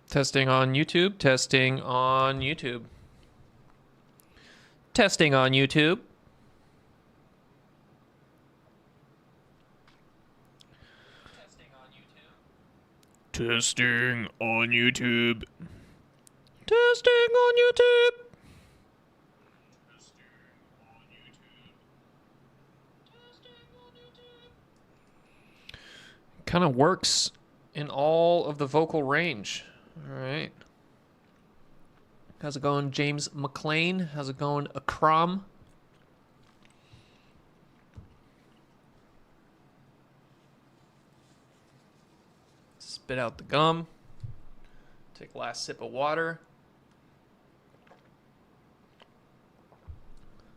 Testing on YouTube, testing on YouTube. Testing on YouTube. Testing on YouTube. Testing on YouTube. Kind of works in all of the vocal range. All right. How's it going, James McLean? How's it going, Akram? Spit out the gum. Take last sip of water.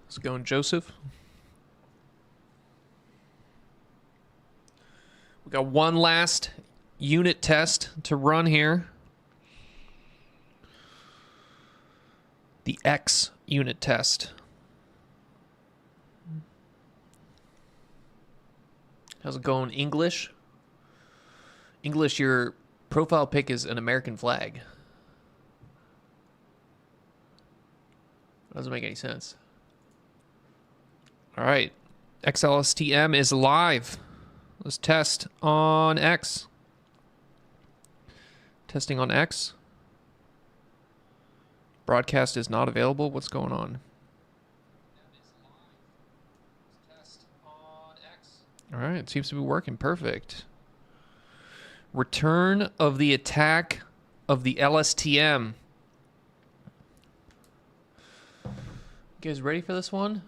How's it going, Joseph? We got one last unit test to run here. The X unit test. How's it going, English? English, your profile pic is an American flag. That doesn't make any sense. All right. XLSTM is live. Let's test on X. Testing on X. Broadcast is not available. What's going on? All right, it seems to be working perfect. Return of the attack of the LSTM. You guys ready for this one?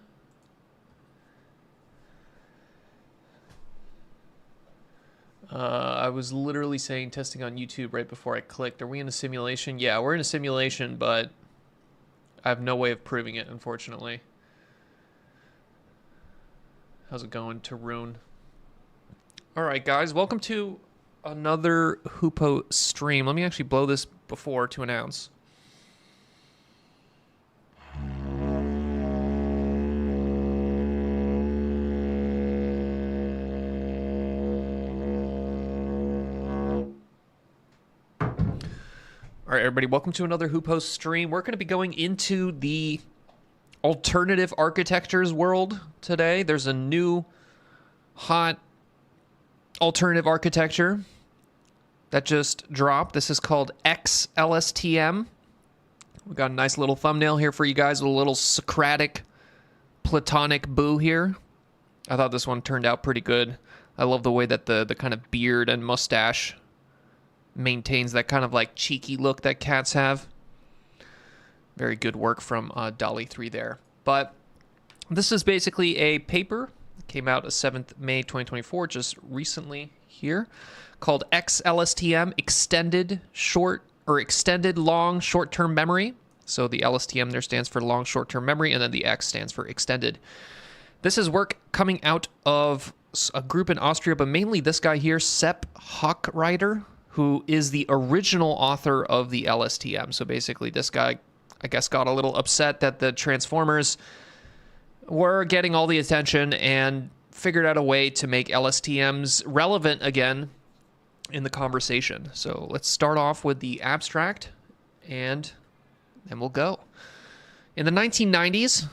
I was literally saying testing on YouTube right before I clicked. Are we in a simulation? Yeah, we're in a simulation, but I have no way of proving it, unfortunately. How's it going, Tarun? All right, guys, welcome to another Hoopo stream. Let me actually blow this before to announce. All right, everybody, welcome to another Hoopo stream. We're going to be going into the alternative architectures world today. There's a new hot alternative architecture that just dropped. This is called X-LSTM. We got a nice little thumbnail here for you guys with a little Socratic platonic boo here. I thought this one turned out pretty good. I love the way that the kind of beard and mustache maintains that kind of like cheeky look that cats have. Very good work from Dolly 3 there. But this is basically a paper. It came out 7th May 2024, just recently here, called X-LSTM, extended long short-term memory. So the LSTM there stands for long short-term memory, and then the X stands for extended. This is work coming out of a group in Austria, but mainly this guy here, Sepp Hochreiter, who is the original author of the LSTM. So basically this guy, I guess, got a little upset that the transformers were getting all the attention and figured out a way to make LSTMs relevant again in the conversation. So let's start off with the abstract and then we'll go. In the 1990s,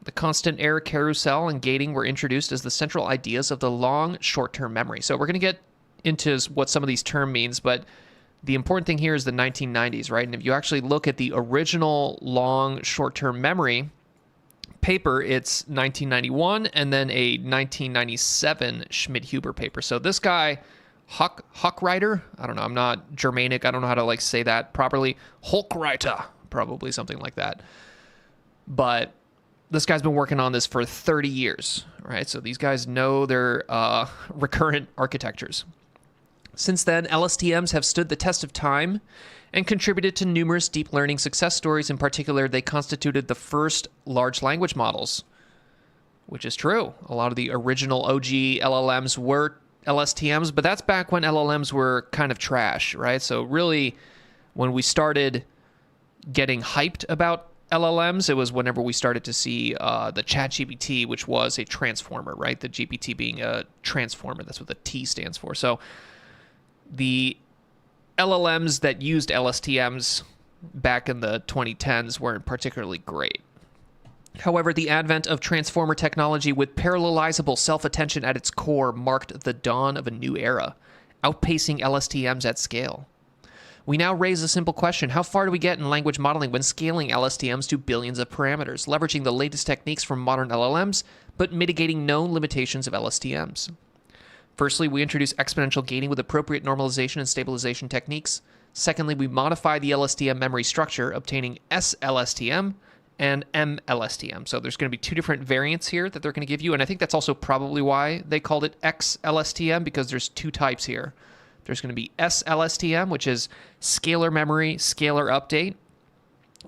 the constant error carousel and gating were introduced as the central ideas of the long short-term memory. So we're going to get into what some of these terms means, but the important thing here is the 1990s, right? And if you actually look at the original long short-term memory paper, it's 1991 and then a 1997 Schmidt-Huber paper. So this guy, Hochreiter, I don't know, I'm not Germanic, I don't know how to like say that properly. Hochreiter, probably something like that. But this guy's been working on this for 30 years, right? So these guys know their recurrent architectures. Since then, LSTMs have stood the test of time and contributed to numerous deep learning success stories. In particular, they constituted the first large language models, which is true. A lot of the original OG LLMs were LSTMs, but that's back when LLMs were kind of trash, right? So really, when we started getting hyped about LLMs, it was whenever we started to see the ChatGPT, which was a transformer, right? The GPT being a transformer. That's what the T stands for. So the LLMs that used LSTMs back in the 2010s weren't particularly great. However, the advent of transformer technology with parallelizable self-attention at its core marked the dawn of a new era, outpacing LSTMs at scale. We now raise a simple question: how far do we get in language modeling when scaling LSTMs to billions of parameters, leveraging the latest techniques from modern LLMs, but mitigating known limitations of LSTMs? Firstly, we introduce exponential gating with appropriate normalization and stabilization techniques. Secondly, we modify the LSTM memory structure, obtaining SL-LSTM and M-LSTM. So there's going to be two different variants here that they're going to give you, and I think that's also probably why they called it X-LSTM, because there's two types here. There's going to be SL-LSTM, which is scalar memory, scalar update,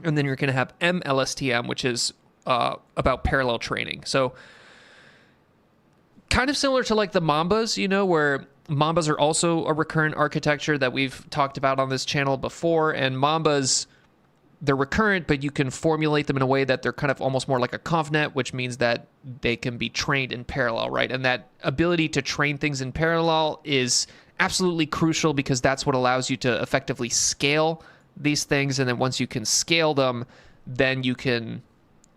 and then you're going to have M-LSTM, which is about parallel training. So kind of similar to like the Mambas, you know, where Mambas are also a recurrent architecture that we've talked about on this channel before, and Mambas, they're recurrent, but you can formulate them in a way that they're kind of almost more like a convnet, which means that they can be trained in parallel, right? And that ability to train things in parallel is absolutely crucial, because that's what allows you to effectively scale these things. And then once you can scale them, then you can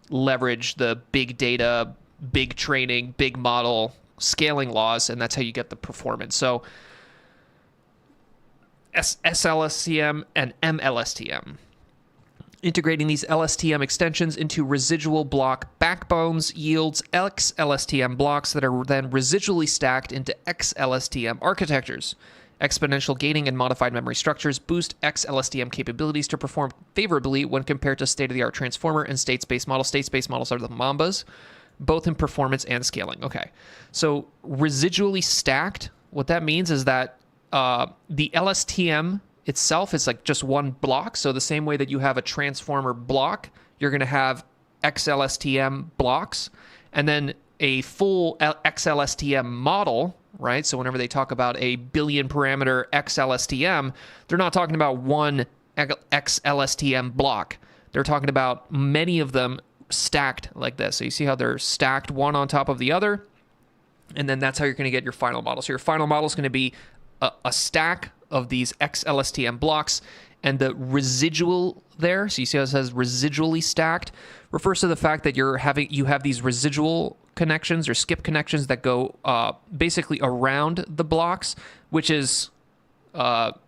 leverage the big data, big training, big model scaling laws, and that's how you get the performance. So SL-LSTM and M-LSTM. Integrating these LSTM extensions into residual block backbones yields X-LSTM blocks that are then residually stacked into X-LSTM architectures. Exponential gating and modified memory structures boost X-LSTM capabilities to perform favorably when compared to state-of-the-art transformer and state-space models. State-space models are the Mambas, both in performance and scaling. Okay, so residually stacked, what that means is that the LSTM itself is like just one block. So the same way that you have a transformer block, you're going to have X-LSTM blocks, and then a full X-LSTM model, right? So whenever they talk about a billion parameter X-LSTM, they're not talking about one X-LSTM block. They're talking about many of them stacked like this. So you see how they're stacked one on top of the other, and then that's how you're going to get your final model. So your final model is going to be a stack of these X-LSTM blocks, and the residual there, so you see how it says residually stacked, refers to the fact that you have these residual connections or skip connections that go basically around the blocks, which is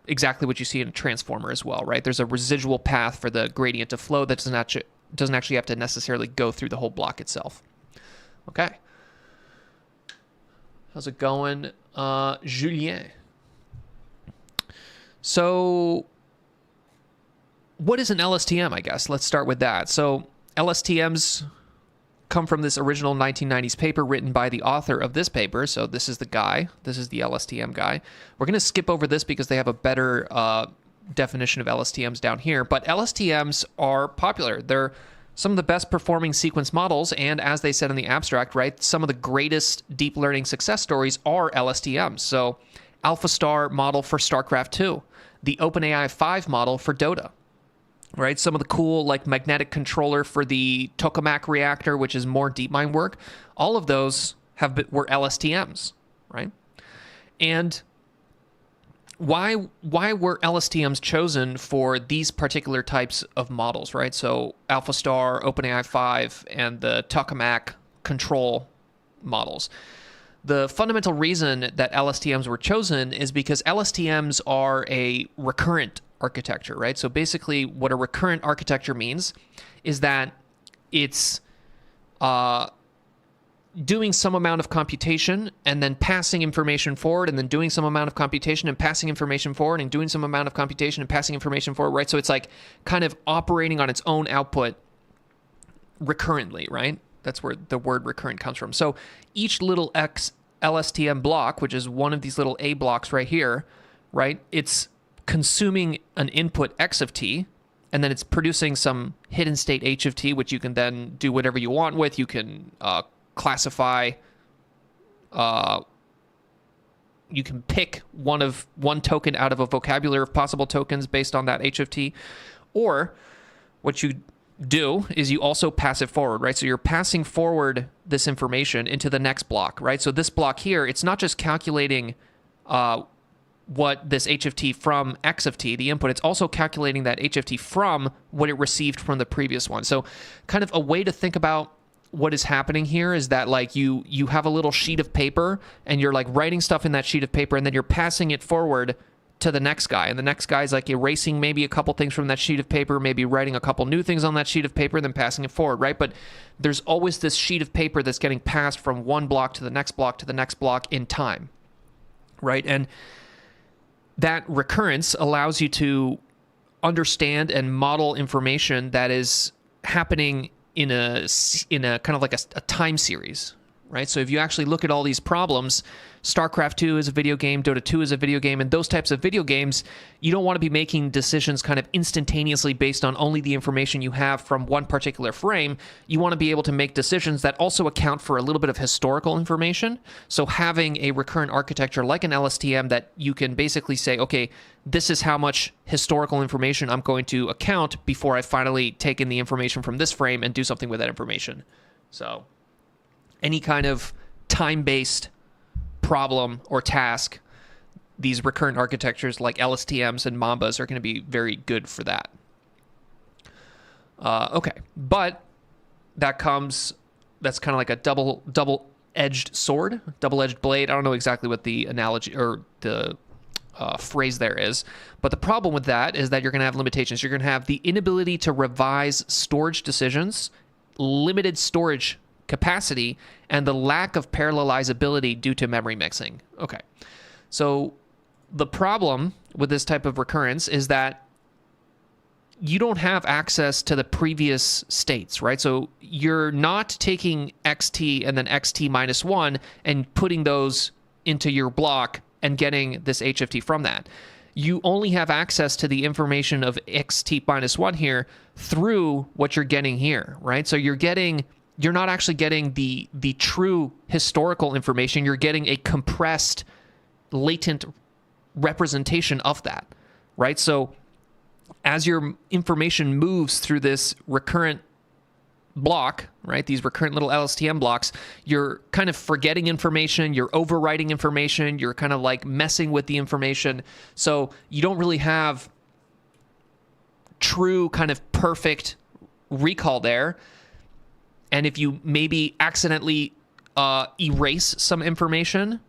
exactly what you see in a transformer as well, right? There's a residual path for the gradient of flow that doesn't actually have to necessarily go through the whole block itself. Okay. How's it going, Julien? So what is an LSTM, I guess? Let's start with that. So LSTMs come from this original 1990s paper written by the author of this paper. So this is the guy. This is the LSTM guy. We're going to skip over this because they have a better definition of LSTMs down here. But LSTMs are popular. They're some of the best performing sequence models, and as they said in the abstract, right, some of the greatest deep learning success stories are LSTMs. So AlphaStar model for StarCraft 2, the OpenAI 5 model for Dota, right? Some of the cool like magnetic controller for the tokamak reactor, which is more DeepMind work. All of those were LSTMs, right? And why were LSTMs chosen for these particular types of models, right? So AlphaStar, OpenAI 5, and the tokamak control models. The fundamental reason that LSTMs were chosen is because LSTMs are a recurrent architecture, right? So basically what a recurrent architecture means is that it's doing some amount of computation and then passing information forward, and then doing some amount of computation and passing information forward, and doing some amount of computation and passing information forward, right? So it's like kind of operating on its own output recurrently, right? That's where the word recurrent comes from. So each little X-LSTM block, which is one of these little A blocks right here, right? It's consuming an input X of t, and then it's producing some hidden state H of t, which you can then do whatever you want with. You can classify, you can pick one token out of a vocabulary of possible tokens based on that H of t, or what you do is you also pass it forward, right? So you're passing forward this information into the next block, right? So this block here, it's not just calculating what this h of t from x of t, the input, it's also calculating that h of t from what it received from the previous one. So kind of a way to think about what is happening here is that like you have a little sheet of paper and you're like writing stuff in that sheet of paper and then you're passing it forward to the next guy, and the next guy's like erasing maybe a couple things from that sheet of paper, maybe writing a couple new things on that sheet of paper, and then passing it forward, right? But there's always this sheet of paper that's getting passed from one block to the next block to the next block in time, right? And that recurrence allows you to understand and model information that is happening in a kind of like a time series, right? So if you actually look at all these problems, StarCraft 2 is a video game, Dota 2 is a video game, and those types of video games, you don't want to be making decisions kind of instantaneously based on only the information you have from one particular frame. You want to be able to make decisions that also account for a little bit of historical information. So having a recurrent architecture like an LSTM that you can basically say, okay, this is how much historical information I'm going to account before I finally take in the information from this frame and do something with that information. So any kind of time-based problem or task, these recurrent architectures like LSTMs and Mambas are going to be very good for that. Okay, but that's kind of like a double-edged sword, double-edged blade. I don't know exactly what the analogy or the phrase there is, but the problem with that is that you're going to have limitations. You're going to have the inability to revise storage decisions, limited storage capacity, and the lack of parallelizability due to memory mixing. Okay, so the problem with this type of recurrence is that you don't have access to the previous states, right? So you're not taking xt and then xt minus 1 and putting those into your block and getting this h of t from that. You only have access to the information of xt minus 1 here through what you're getting here, right? So you're not actually getting the true historical information. You're getting a compressed, latent representation of that, right? So as your information moves through this recurrent block, right, these recurrent little LSTM blocks, you're kind of forgetting information, you're overwriting information, you're kind of like messing with the information. So you don't really have true kind of perfect recall there. And if you maybe accidentally erase some information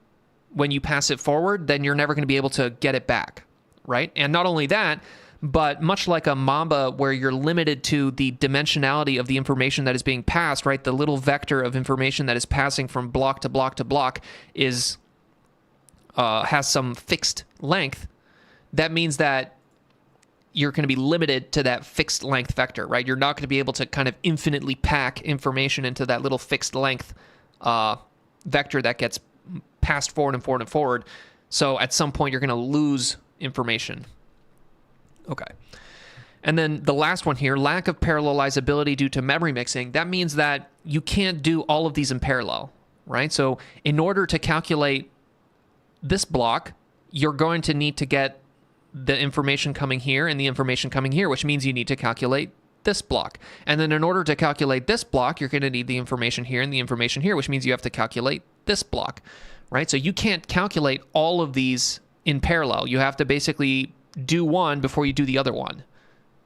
when you pass it forward, then you're never going to be able to get it back, right? And not only that, but much like a Mamba where you're limited to the dimensionality of the information that is being passed, right? The little vector of information that is passing from block to block to block has some fixed length. That means that you're going to be limited to that fixed length vector, right? You're not going to be able to kind of infinitely pack information into that little fixed length vector that gets passed forward and forward and forward. So at some point, you're going to lose information. Okay. And then the last one here, lack of parallelizability due to memory mixing. That means that you can't do all of these in parallel, right? So in order to calculate this block, you're going to need to get the information coming here and the information coming here, which means you need to calculate this block. And then in order to calculate this block, you're going to need the information here and the information here, which means you have to calculate this block, right? So you can't calculate all of these in parallel. You have to basically do one before you do the other one.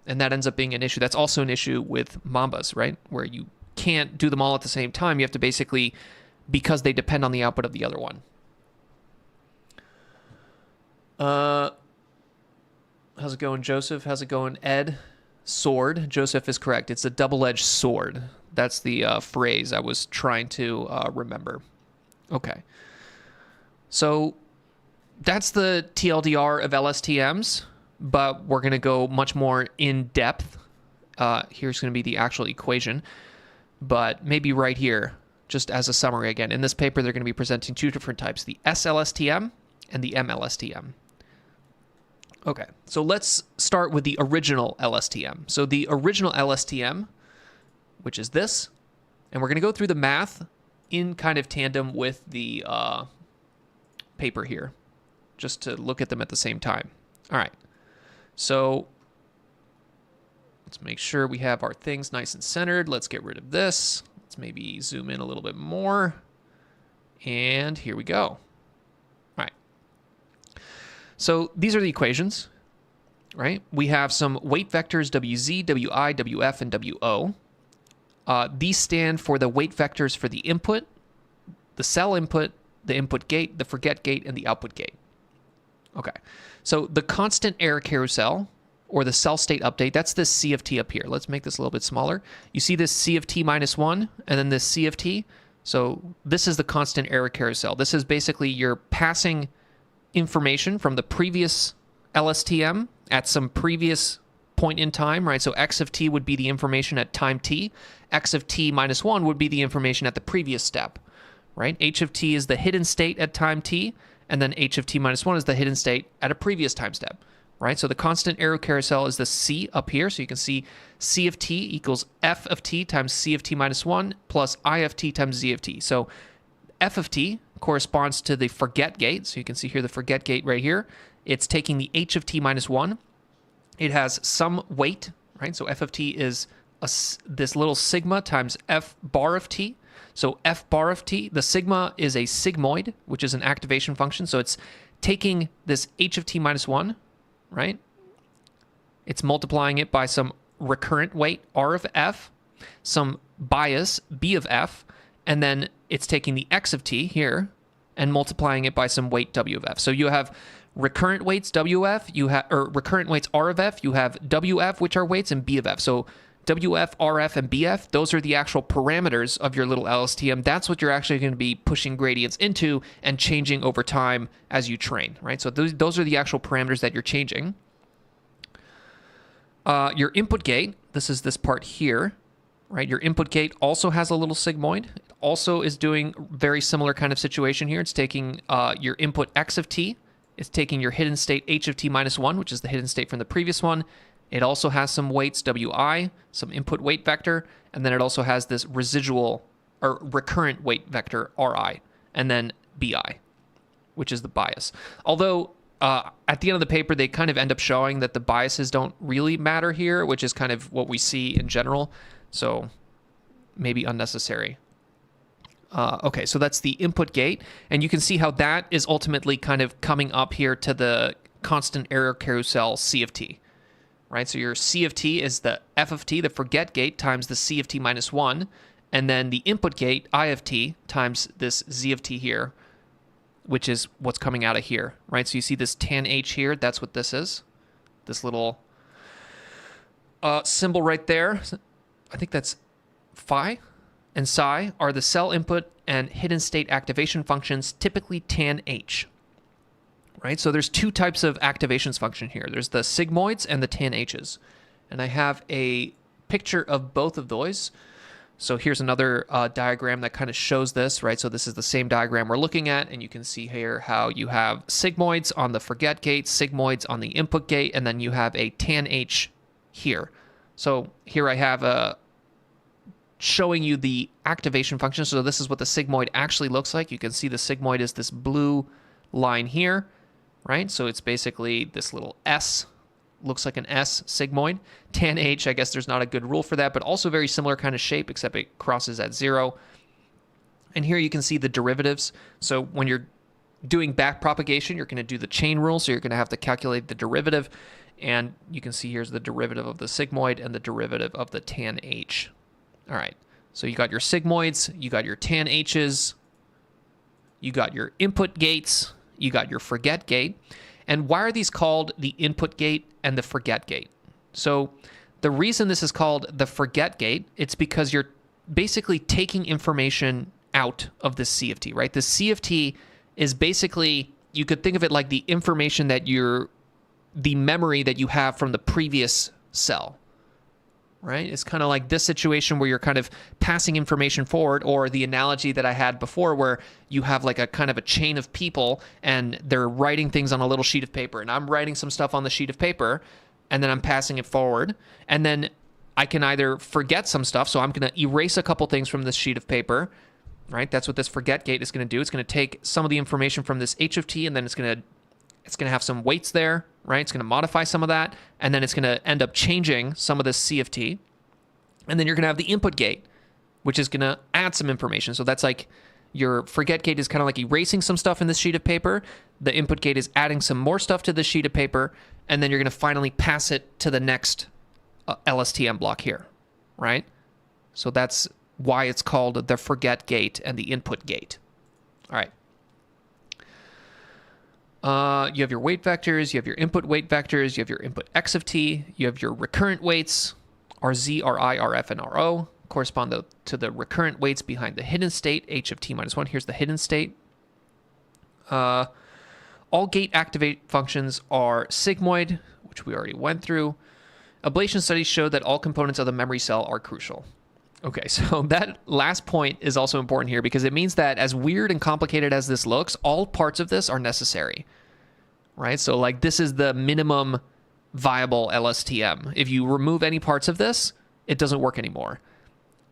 And that ends up being an issue. That's also an issue with Mambas, right? Where you can't do them all at the same time. You have to basically, because they depend on the output of the other one. How's it going, Joseph? How's it going, Ed? Sword. Joseph is correct. It's a double-edged sword. That's the phrase I was trying to remember. Okay. So that's the TLDR of LSTMs, but we're going to go much more in depth. Here's going to be the actual equation, but maybe right here, just as a summary again. In this paper, they're going to be presenting two different types, the SL-LSTM and the M-LSTM. Okay, so let's start with the original LSTM. So the original LSTM, which is this, and we're going to go through the math in kind of tandem with the paper here, just to look at them at the same time. All right, so let's make sure we have our things nice and centered. Let's get rid of this. Let's maybe zoom in a little bit more. And here we go. All right. So these are the equations, right? We have some weight vectors, WZ, WI, WF, and WO. These stand for the weight vectors for the input, the cell input, the input gate, the forget gate, and the output gate. Okay, so the constant error carousel, or the cell state update, that's this C of t up here. Let's make this a little bit smaller. You see this C of t minus 1, and then this C of t? So this is the constant error carousel. This is basically you're passing information from the previous LSTM at some previous point in time, right? So x of t would be the information at time t. X of t minus 1 would be the information at the previous step, right? H of t is the hidden state at time t, and then h of t minus 1 is the hidden state at a previous time step, right? So the constant error carousel is the C up here. So you can see C of t equals F of t times C of t minus 1 plus I of t times Z of t. So F of t corresponds to the forget gate. So you can see here the forget gate right here. It's taking the H of t minus 1. It has some weight, right? So F of t is this little sigma times F bar of t. So F bar of t, the sigma is a sigmoid, which is an activation function. So it's taking this H of t minus 1, right? It's multiplying it by some recurrent weight, R of F, some bias, B of F, and then it's taking the X of t here and multiplying it by some weight, W of F. So you have recurrent weights, WF, or recurrent weights, R of F, you have WF, which are weights, and B of F. So WF, RF, and BF, those are the actual parameters of your little LSTM. That's what you're actually going to be pushing gradients into and changing over time as you train, right? So those are the actual parameters that you're changing. Your input gate, this is this part here, right? Your input gate also has a little sigmoid. It also is doing very similar kind of situation here. It's taking your input X of t. It's taking your hidden state H of t minus 1, which is the hidden state from the previous one. It also has some weights, WI, some input weight vector, and then it also has this residual or recurrent weight vector, RI, and then BI, which is the bias. Although at the end of the paper, they kind of end up showing that the biases don't really matter here, which is kind of what we see in general, so maybe unnecessary. Okay, so that's the input gate, and you can see how that is ultimately kind of coming up here to the constant error carousel C of t. Right, so your C of t is the F of t, the forget gate, times the C of t minus 1, and then the input gate, I of t, times this Z of t here, which is what's coming out of here, right? So you see this tan H here, that's what this is, this little symbol right there. I think that's phi and psi are the cell input and hidden state activation functions, typically tan H. Right? So there's two types of activations function here. There's the sigmoids and the tan H's. And I have a picture of both of those. So here's another diagram that kind of shows this, right? So this is the same diagram we're looking at, and you can see here how you have sigmoids on the forget gate, sigmoids on the input gate, and then you have a tan H here. So here I have showing you the activation function. So this is what the sigmoid actually looks like. You can see the sigmoid is this blue line here. Right? So it's basically this little S, looks like an S sigmoid. Tan H, I guess there's not a good rule for that, but also very similar kind of shape, except it crosses at 0. And here you can see the derivatives. So when you're doing back propagation, you're going to do the chain rule, so you're going to have to calculate the derivative. And you can see here's the derivative of the sigmoid and the derivative of the tan H. All right, so you got your sigmoids, you got your tan H's, you got your input gates, you got your forget gate. And why are these called the input gate and the forget gate? So the reason this is called the forget gate, it's because you're basically taking information out of the C of t, right? The C of t is basically, you could think of it like the information that the memory that you have from the previous cell, right? It's kind of like this situation where you're kind of passing information forward, or the analogy that I had before where you have like a kind of a chain of people and they're writing things on a little sheet of paper, and I'm writing some stuff on the sheet of paper and then I'm passing it forward, and then I can either forget some stuff, so I'm going to erase a couple things from this sheet of paper, right? That's what this forget gate is going to do. It's going to take some of the information from this H of t, and then it's going to have some weights there, right? It's going to modify some of that, and then it's going to end up changing some of this C of t. And then you're going to have the input gate, which is going to add some information. So that's like Your forget gate is kind of like erasing some stuff in this sheet of paper. The input gate is adding some more stuff to this sheet of paper, and then you're going to finally pass it to the next LSTM block here, right? So that's why it's called the forget gate and the input gate. All right. You have your weight vectors, you have your input weight vectors, you have your input x of t, you have your recurrent weights, Rz, Ri, Rf, and Ro, correspond to the recurrent weights behind the hidden state, h of t minus 1. Here's the hidden state. All gate activate functions are sigmoid, which we already went through. Ablation studies show that all components of the memory cell are crucial. Okay, so that last point is also important here because it means that as weird and complicated as this looks, all parts of this are necessary, right? So like this is the minimum viable LSTM. If you remove any parts of this, it doesn't work anymore.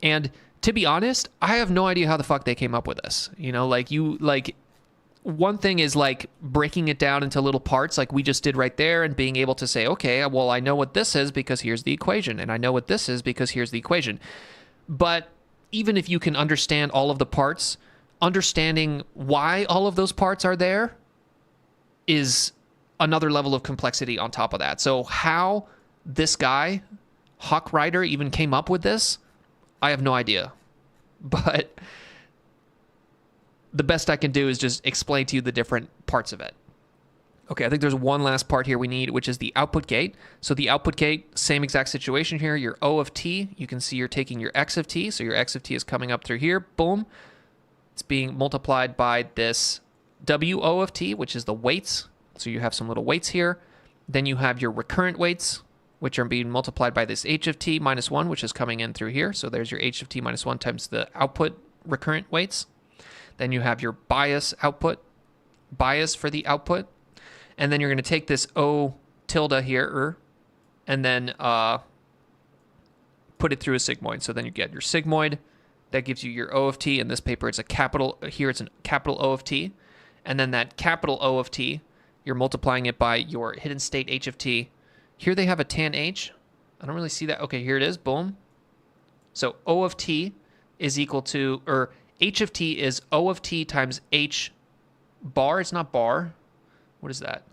And to be honest, I have no idea how the fuck they came up with this. You know, one thing is like breaking it down into little parts like we just did right there and being able to say, okay, well, I know what this is because here's the equation, and I know what this is because here's the equation. But even if you can understand all of the parts, understanding why all of those parts are there is another level of complexity on top of that. So how this guy, Hawkwriter, even came up with this, I have no idea. But the best I can do is just explain to you the different parts of it. Okay, I think there's one last part here we need, which is the output gate. So the output gate, same exact situation here. Your O of t, you can see you're taking your x of t. So your x of t is coming up through here. Boom. It's being multiplied by this WO of t, which is the weights. So you have some little weights here. Then you have your recurrent weights, which are being multiplied by this h of t minus 1, which is coming in through here. So there's your h of t minus 1 times the output recurrent weights. Then you have your bias for the output. And then you're going to take this O tilde here and then put it through a sigmoid. So then you get your sigmoid. That gives you your O of t. In this paper, it's a capital. Here it's a capital O of t. And then that capital O of t, you're multiplying it by your hidden state h of t. Here they have a tan h. I don't really see that. Okay, here it is. Boom. So O of t is equal to, or h of t is O of t times h bar. It's not bar. What is that?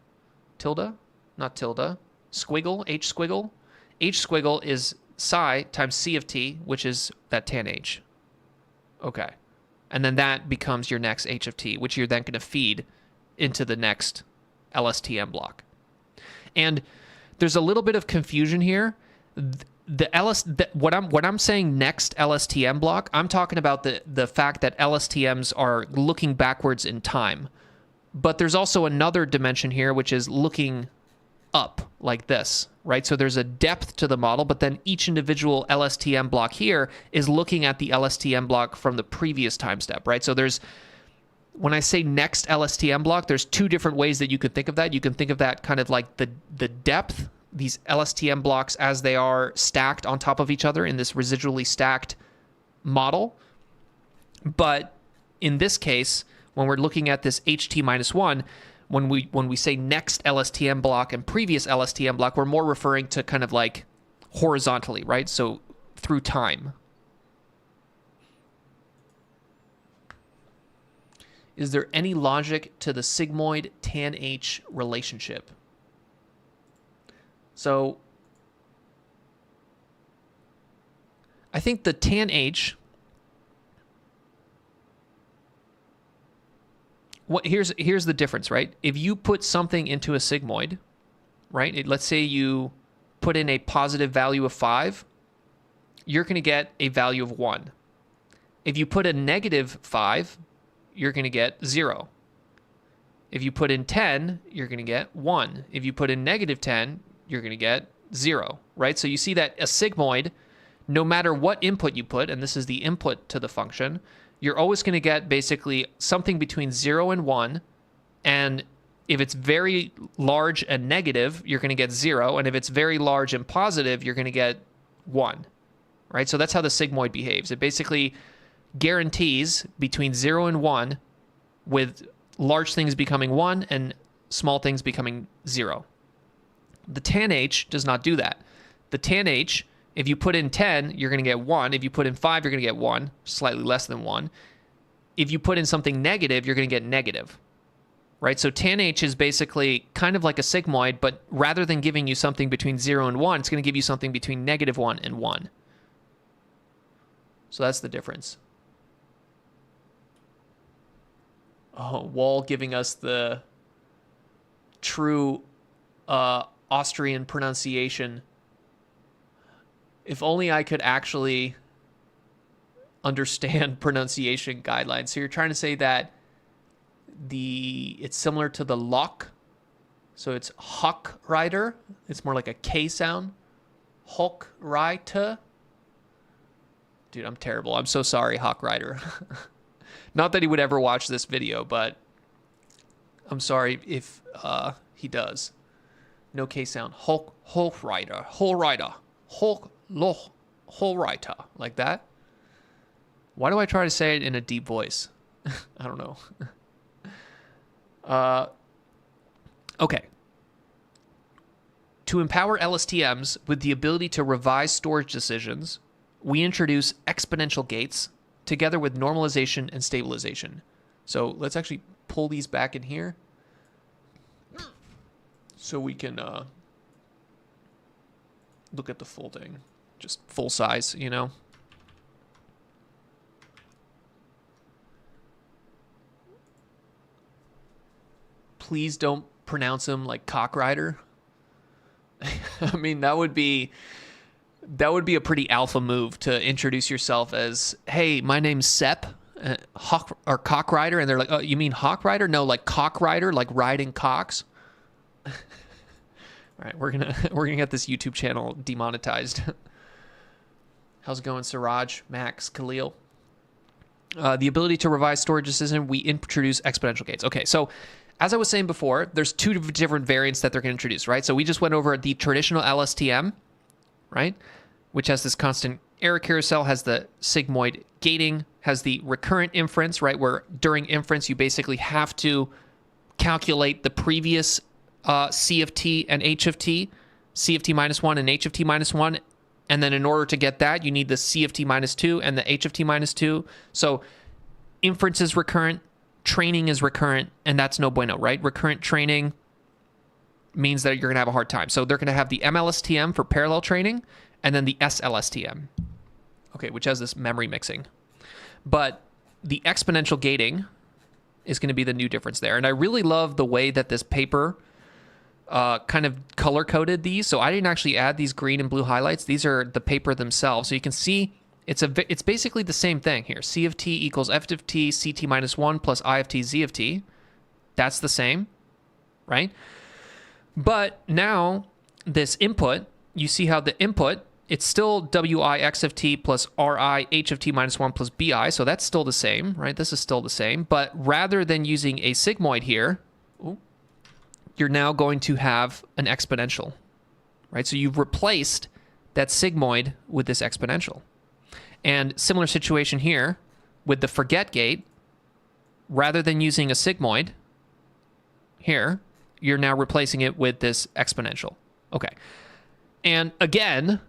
Tilde? Not tilde. Squiggle, h squiggle. H squiggle is psi times c of t, which is that tan h. Okay. And then that becomes your next h of t, which you're then going to feed into the next LSTM block. And there's a little bit of confusion here. What I'm saying next LSTM block, I'm talking about the fact that LSTMs are looking backwards in time. But there's also another dimension here, which is looking up like this, right? So there's a depth to the model, but then each individual LSTM block here is looking at the LSTM block from the previous time step, right? So when I say next LSTM block, there's two different ways that you could think of that. You can think of that kind of like the depth, these LSTM blocks as they are stacked on top of each other in this residually stacked model. But in this case, when we're looking at this ht minus 1, when we say next LSTM block and previous LSTM block, we're more referring to kind of like horizontally, right? So through time. Is there any logic to the sigmoid tan h relationship? So I think the tan h, here's the difference, right? If you put something into a sigmoid, right? Let's say you put in a positive value of 5, you're going to get a value of 1. If you put a negative 5, you're going to get 0. If you put in 10, you're going to get 1. If you put in negative 10, you're going to get 0, right? So you see that a sigmoid, no matter what input you put, and this is the input to the function, you're always going to get basically something between 0 and 1. And if it's very large and negative, you're going to get 0. And if it's very large and positive, you're going to get 1, right? So that's how the sigmoid behaves. It basically guarantees between 0 and 1, with large things becoming 1 and small things becoming 0. The tan h does not do that. The tan h, if you put in 10, you're going to get 1. If you put in 5, you're going to get 1, slightly less than 1. if you put in something negative, you're going to get negative, right? So tan H is basically kind of like a sigmoid, but rather than giving you something between 0 and 1, it's going to give you something between -1 and 1. So that's the difference. Oh, Wall giving us the true Austrian pronunciation. If only I could actually understand pronunciation guidelines. So you're trying to say that it's similar to the lock. So it's Hochreiter. It's more like a K sound. Hochreiter. Dude, I'm terrible. I'm so sorry, Hochreiter. Not that he would ever watch this video, but I'm sorry if he does. No K sound. Hochreiter. Hochreiter. Hochreiter. Like that. Why do I try to say it in a deep voice? I don't know. Okay. To empower LSTMs with the ability to revise storage decisions, we introduce exponential gates together with normalization and stabilization. So let's actually pull these back in here so we can look at the full thing. Just full size, you know? Please don't pronounce him like Cockrider. I mean, that would be a pretty alpha move to introduce yourself as, hey, my name's Sepp, or Cockrider, and they're like, oh, you mean Hawkrider? No, like Cockrider, like riding cocks. All right, we're gonna get this YouTube channel demonetized. How's it going, Siraj, Max, Khalil? The ability to revise storage decision, we introduce exponential gates. Okay, so as I was saying before, there's two different variants that they're going to introduce, right? So we just went over the traditional LSTM, right? Which has this constant error carousel, has the sigmoid gating, has the recurrent inference, right? Where during inference, you basically have to calculate the previous C of t and H of t, C of t minus 1 and H of t minus 1. And then in order to get that, you need the C of t minus 2 and the H of t minus 2. So inference is recurrent, training is recurrent, and that's no bueno, right? Recurrent training means that you're going to have a hard time. So they're going to have the M-LSTM for parallel training, and then the SL-LSTM, okay, which has this memory mixing. But the exponential gating is going to be the new difference there. And I really love the way that this paper kind of color-coded these. So I didn't actually add these green and blue highlights. These are the paper themselves. So you can see it's basically the same thing here. C of t equals F of t, CT minus 1 plus I of t, Z of t. That's the same, right? But now this input, you see how the input, it's still Wi X of t plus Ri H of t minus 1 plus Bi. So that's still the same, right? This is still the same. But rather than using a sigmoid here, you're now going to have an exponential, right? So you've replaced that sigmoid with this exponential. And similar situation here with the forget gate. Rather than using a sigmoid here, you're now replacing it with this exponential. Okay. And again,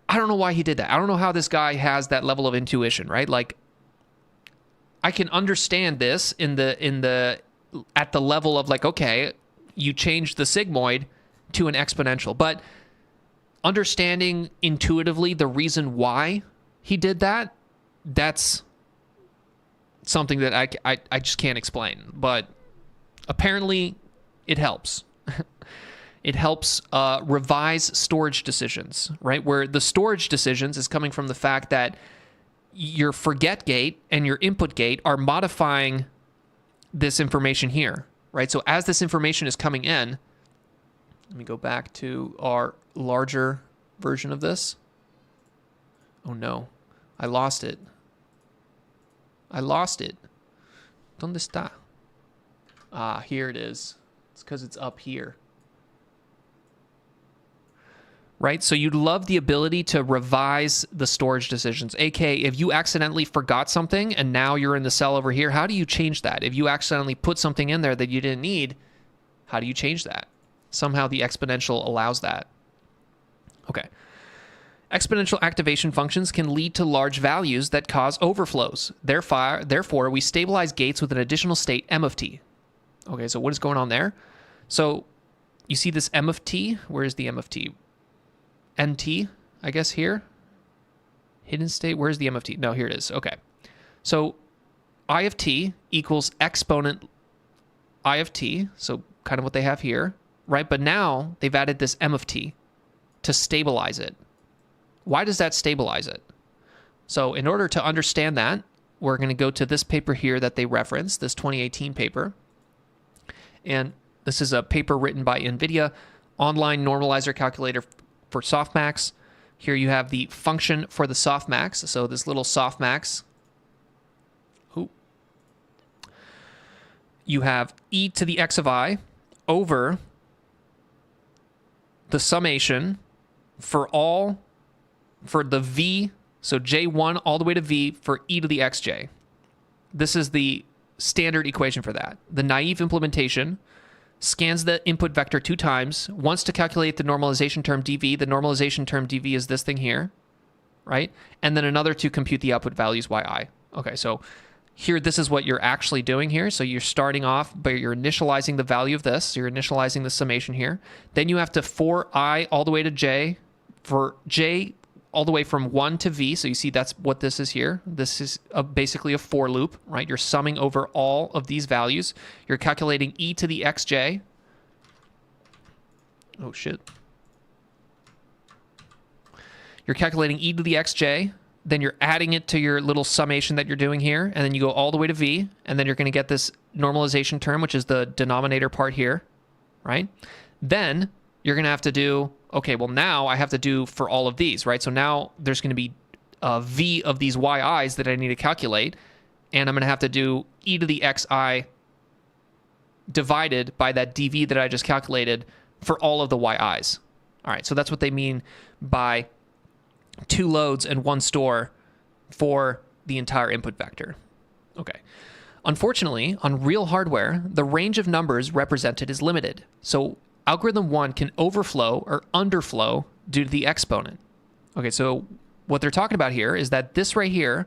I don't know why he did that. I don't know how this guy has that level of intuition, right? Like, I can understand this at the level of like, okay, you changed the sigmoid to an exponential, but understanding intuitively the reason why he did that, that's something that I just can't explain. But apparently it helps. It helps revise storage decisions, right? Where the storage decisions is coming from the fact that your forget gate and your input gate are modifying this information here, right? So as this information is coming in, let me go back to our larger version of this. Oh no, I lost it. ¿Dónde está? Ah, here it is. It's because it's up here. Right? So you'd love the ability to revise the storage decisions. aka, if you accidentally forgot something and now you're in the cell over here, how do you change that? If you accidentally put something in there that you didn't need, how do you change that? Somehow the exponential allows that. Okay. Exponential activation functions can lead to large values that cause overflows. Therefore, we stabilize gates with an additional state M of t. Okay, so what is going on there? So you see this M of t. Where is the M of t? NT, I guess here. Hidden state. Where's the M of t? No, here it is. Okay. So I of t equals exponent I of t. So kind of what they have here, right? But now they've added this M of t to stabilize it. Why does that stabilize it? So in order to understand that, we're going to go to this paper here that they reference, this 2018 paper. And this is a paper written by NVIDIA, online normalizer calculator for softmax. Here you have the function for the softmax. So this little softmax, you have e to the x of I over the summation for the v, so j1 all the way to v for e to the xj. This is the standard equation for that. The naive implementation scans the input vector 2 times, once to calculate the normalization term dv. The normalization term dv is this thing here, right? And then another to compute the output values yi. Okay, so here, this is what you're actually doing here. So you're starting off, but you're initializing the value of this. So you're initializing the summation here. Then you have to for I all the way to j, for j all the way from 1 to v. So you see that's what this is here. This is basically a for loop, right? You're summing over all of these values. You're calculating e to the xj. Oh, shit. You're calculating e to the xj. Then you're adding it to your little summation that you're doing here, and then you go all the way to v, and then you're going to get this normalization term, which is the denominator part here, right? Then you're going to have to do, okay, well now I have to do for all of these, right? So now there's going to be v of these yi's that I need to calculate, and I'm going to have to do e to the xi divided by that dv that I just calculated for all of the yi's. All right, so that's what they mean by 2 loads and 1 store for the entire input vector. Okay. Unfortunately, on real hardware, the range of numbers represented is limited. So algorithm 1 can overflow or underflow due to the exponent. Okay, so what they're talking about here is that this right here,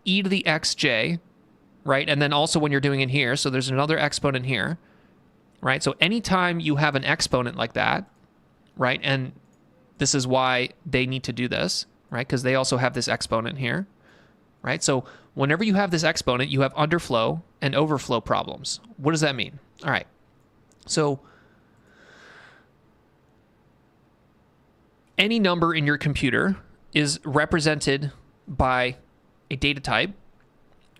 e to the xj, right? And then also when you're doing it here, so there's another exponent here, right? So anytime you have an exponent like that, right? And this is why they need to do this, right? Because they also have this exponent here, right? So whenever you have this exponent, you have underflow and overflow problems. What does that mean? All right. So any number in your computer is represented by a data type,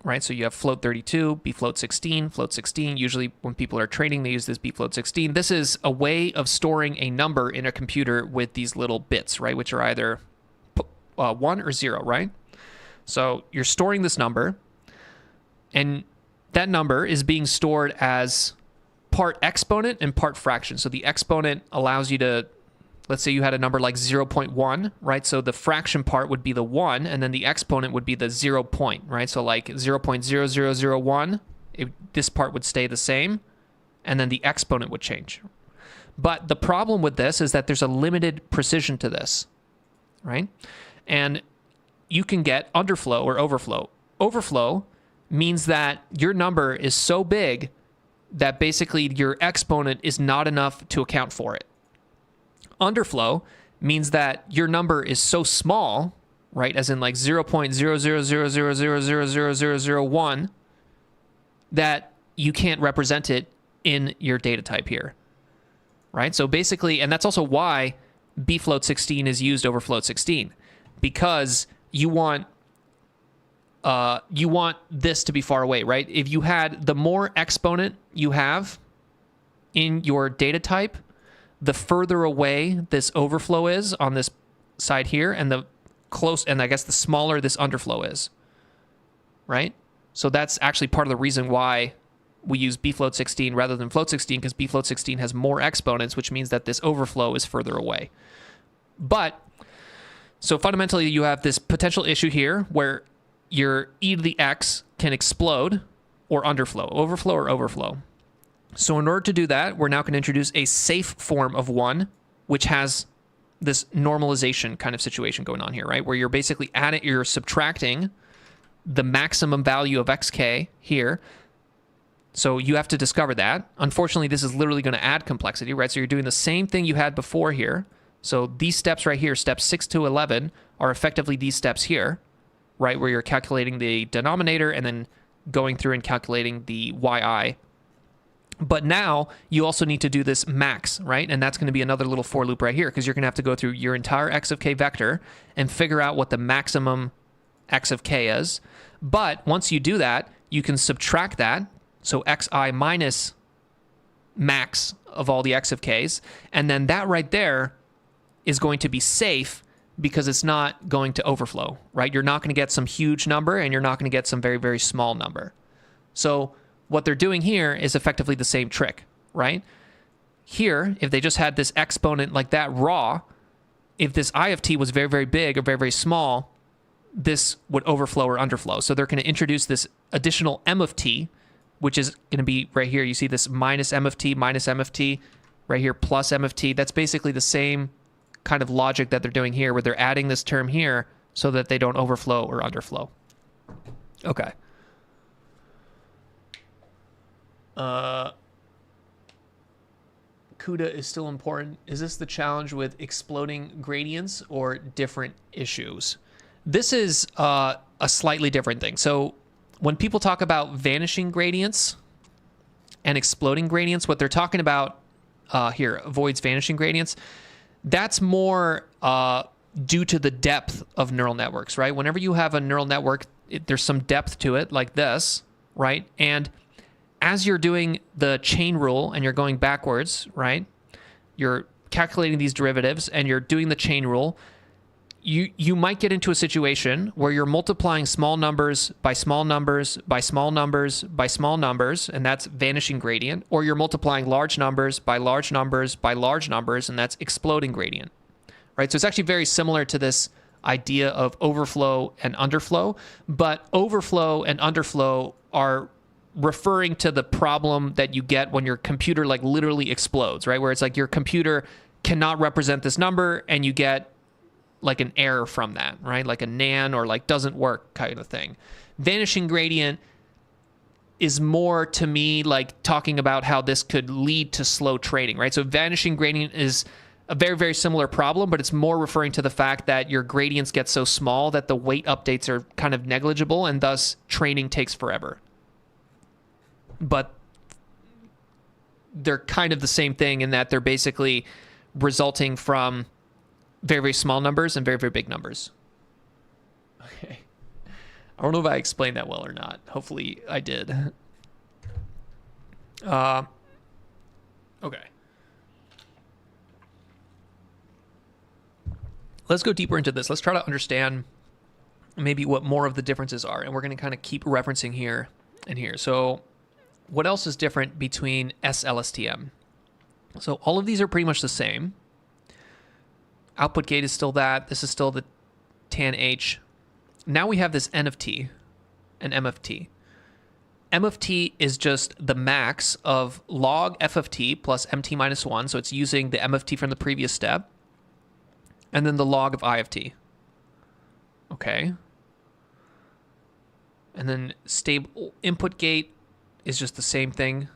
right? So you have float 32, bfloat 16, float 16. Usually when people are training, they use this bfloat 16. This is a way of storing a number in a computer with these little bits, right? Which are either 1 or 0, right? So you're storing this number, and that number is being stored as part exponent and part fraction. So the exponent allows you to, let's say you had a number like 0.1, right? So the fraction part would be the 1, and then the exponent would be the 0 point, right? So like 0.0001, this part would stay the same, and then the exponent would change. But the problem with this is that there's a limited precision to this, right? And you can get underflow or overflow. Overflow means that your number is so big that basically your exponent is not enough to account for it. Underflow means that your number is so small, right, as in like 0.0000000001, that you can't represent it in your data type here, right? So basically, and that's also why bfloat 16 is used over float 16, because you want this to be far away, right? If you had, the more exponent you have in your data type, the further away this overflow is on this side here, and the close, and I guess the smaller this underflow is, right? So that's actually part of the reason why we use bfloat 16 rather than float 16, because bfloat 16 has more exponents, which means that this overflow is further away. But, so fundamentally you have this potential issue here where your e to the x can explode or underflow, overflow or overflow. So in order to do that, we're now going to introduce a safe form of 1, which has this normalization kind of situation going on here, right? Where you're basically you're subtracting the maximum value of xk here. So you have to discover that. Unfortunately, this is literally going to add complexity, right? So you're doing the same thing you had before here. So these steps right here, steps 6 to 11, are effectively these steps here, right? Where you're calculating the denominator and then going through and calculating the yi. But now you also need to do this max, right? And that's going to be another little for loop right here, because you're going to have to go through your entire x of k vector and figure out what the maximum x of k is. But once you do that, you can subtract that. So xi minus max of all the x of k's. And then that right there is going to be safe because it's not going to overflow, right? You're not going to get some huge number and you're not going to get some very, very small number. So what they're doing here is effectively the same trick, right? Here, if they just had this exponent like that raw, if this I of t was very, very big or very, very small, this would overflow or underflow. So they're going to introduce this additional m of t, which is going to be right here. You see this minus m of t, right here, plus m of t. That's basically the same kind of logic that they're doing here, where they're adding this term here so that they don't overflow or underflow. Okay. CUDA is still important. Is this the challenge with exploding gradients or different issues? This is a slightly different thing. So when people talk about vanishing gradients and exploding gradients, what they're talking about here, avoids vanishing gradients, that's more due to the depth of neural networks, right? Whenever you have a neural network, there's some depth to it, like this, right? And as you're doing the chain rule and you're going backwards, right? You're calculating these derivatives and you're doing the chain rule, you might get into a situation where you're multiplying small numbers by small numbers by small numbers by small numbers, and that's vanishing gradient, or you're multiplying large numbers by large numbers by large numbers, and that's exploding gradient, right? So it's actually very similar to this idea of overflow and underflow, but overflow and underflow are referring to the problem that you get when your computer like literally explodes, right? Where it's like your computer cannot represent this number and you get like an error from that, right? Like a nan or like doesn't work kind of thing. Vanishing gradient is more to me like talking about how this could lead to slow trading, right? So vanishing gradient is a very, very similar problem, but it's more referring to the fact that your gradients get so small that the weight updates are kind of negligible and thus trading takes forever. But they're kind of the same thing in that they're basically resulting from very, very small numbers and very, very big numbers. Okay. I don't know if I explained that well or not. Hopefully I did. Okay. Let's go deeper into this. Let's try to understand maybe what more of the differences are. And we're going to kind of keep referencing here and here. So what else is different between SL-LSTM? So all of these are pretty much the same. Output gate is still that. This is still the tan H. Now we have this N of T and M of T. M of T is just the max of log F of T plus MT minus 1. So it's using the M of T from the previous step. And then the log of I of T. Okay. And then stable input gate is just the same thing.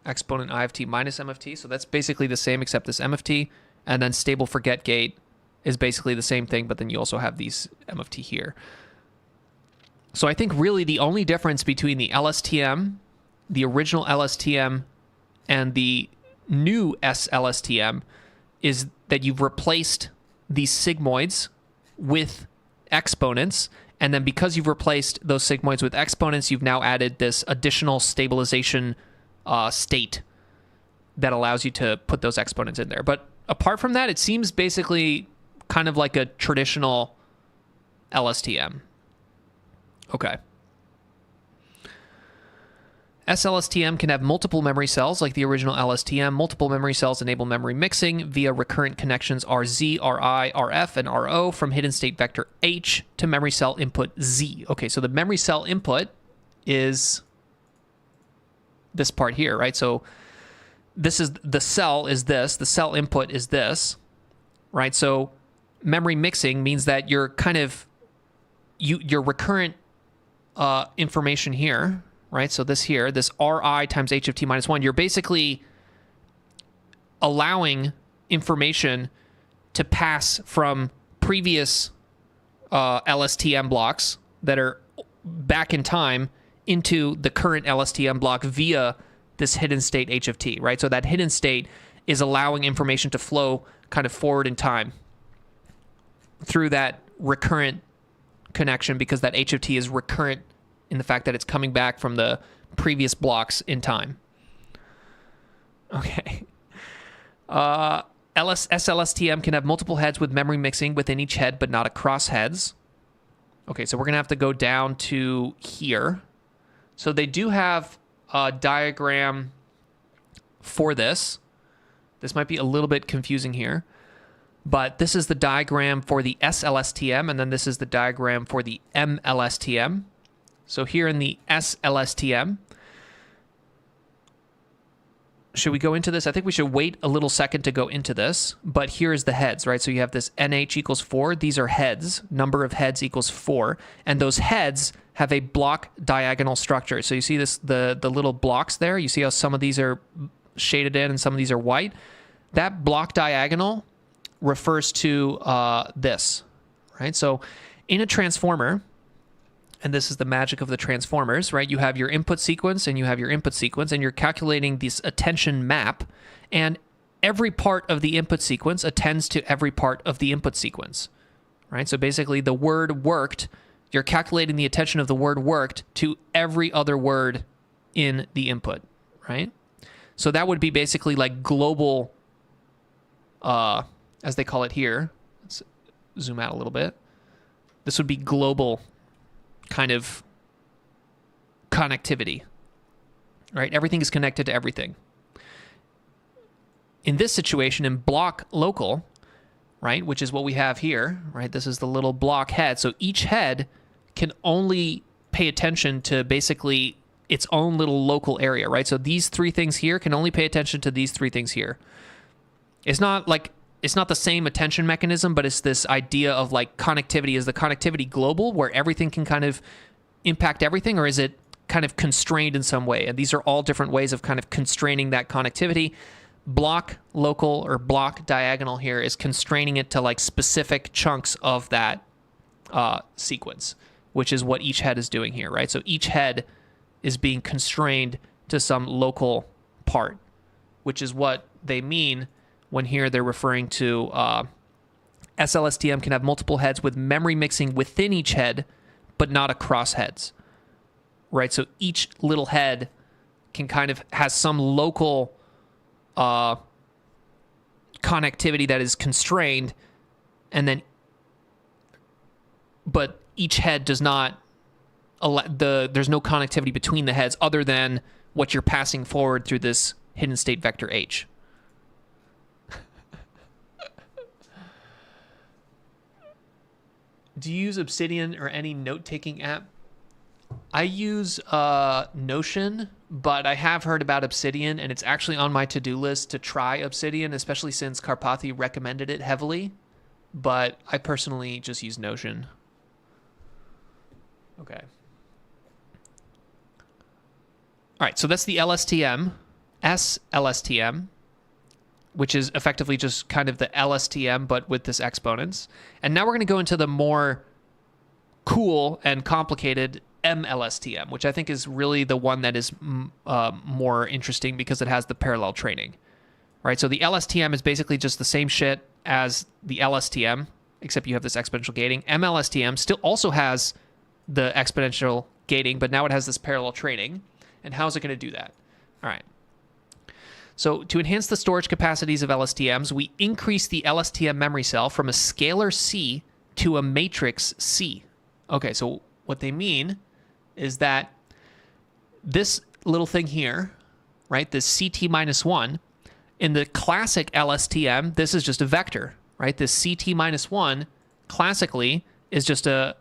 Exponent I of T minus M of T. So that's basically the same except this M of T. And then stable forget gate is basically the same thing, but then you also have these M of T here. So I think really the only difference between the LSTM, the original LSTM, and the new SL-LSTM is that you've replaced these sigmoids with exponents. And then because you've replaced those sigmoids with exponents, you've now added this additional stabilization state that allows you to put those exponents in there. But apart from that, it seems basically kind of like a traditional LSTM. Okay. SL-LSTM can have multiple memory cells like the original LSTM. Multiple memory cells enable memory mixing via recurrent connections RZ, RI, RF, and RO from hidden state vector H to memory cell input Z. Okay, so the memory cell input is this part here, right? So this is the cell is this, the cell input is this, right? So memory mixing means that you're kind of, your recurrent information here, right? So this here, this Ri times h of t minus 1, you're basically allowing information to pass from previous LSTM blocks that are back in time into the current LSTM block via this hidden state h of t, right? So that hidden state is allowing information to flow kind of forward in time through that recurrent connection, because that h of t is recurrent in the fact that it's coming back from the previous blocks in time. Okay. SL-LSTM can have multiple heads with memory mixing within each head, but not across heads. Okay, so we're going to have to go down to here. So they do have a diagram for this. This might be a little bit confusing here, but this is the diagram for the SL-LSTM, and then this is the diagram for the M-LSTM. So here in the SL-LSTM, should we go into this? I think we should wait a little second to go into this, but here's the heads, right? So you have this NH equals 4. These are heads. Number of heads equals 4. And those heads have a block diagonal structure. So you see this, the little blocks there? You see how some of these are shaded in and some of these are white? That block diagonal refers to this, right? So in a transformer, and this is the magic of the transformers, right? You have your input sequence and you have your input sequence, and you're calculating this attention map, and every part of the input sequence attends to every part of the input sequence, right? So basically the word worked, you're calculating the attention of the word worked to every other word in the input, right? So that would be basically like global, as they call it here. Let's zoom out a little bit. This would be global kind of connectivity, right? Everything is connected to everything. In this situation, in block local, right, which is what we have here, right? This is the little block head. So each head can only pay attention to basically its own little local area, right? So these three things here can only pay attention to these three things here. It's not the same attention mechanism, but it's this idea of like connectivity. Is the connectivity global where everything can kind of impact everything, or is it kind of constrained in some way? And these are all different ways of kind of constraining that connectivity. Block local or block diagonal here is constraining it to like specific chunks of that sequence, which is what each head is doing here, right? So each head is being constrained to some local part, which is what they mean when here they're referring to SL-LSTM can have multiple heads with memory mixing within each head, but not across heads, right? So each little head can kind of has some local connectivity that is constrained, and then, but each head does not, there's no connectivity between the heads other than what you're passing forward through this hidden state vector H. Do you use Obsidian or any note-taking app? I use Notion, but I have heard about Obsidian, and it's actually on my to-do list to try Obsidian, especially since Karpathy recommended it heavily. But I personally just use Notion. Okay. All right, so that's the LSTM, SL-LSTM, which is effectively just kind of the LSTM, but with this exponents. And now we're going to go into the more cool and complicated M-LSTM, which I think is really the one that is more interesting because it has the parallel training, right? So the LSTM is basically just the same shit as the LSTM, except you have this exponential gating. M-LSTM still also has the exponential gating, but now it has this parallel training. And how is it going to do that? All right. So to enhance the storage capacities of LSTMs, we increase the LSTM memory cell from a scalar C to a matrix C. Okay, so what they mean is that this little thing here, right, this CT minus 1, in the classic LSTM, this is just a vector, right? This CT minus 1 classically is just a,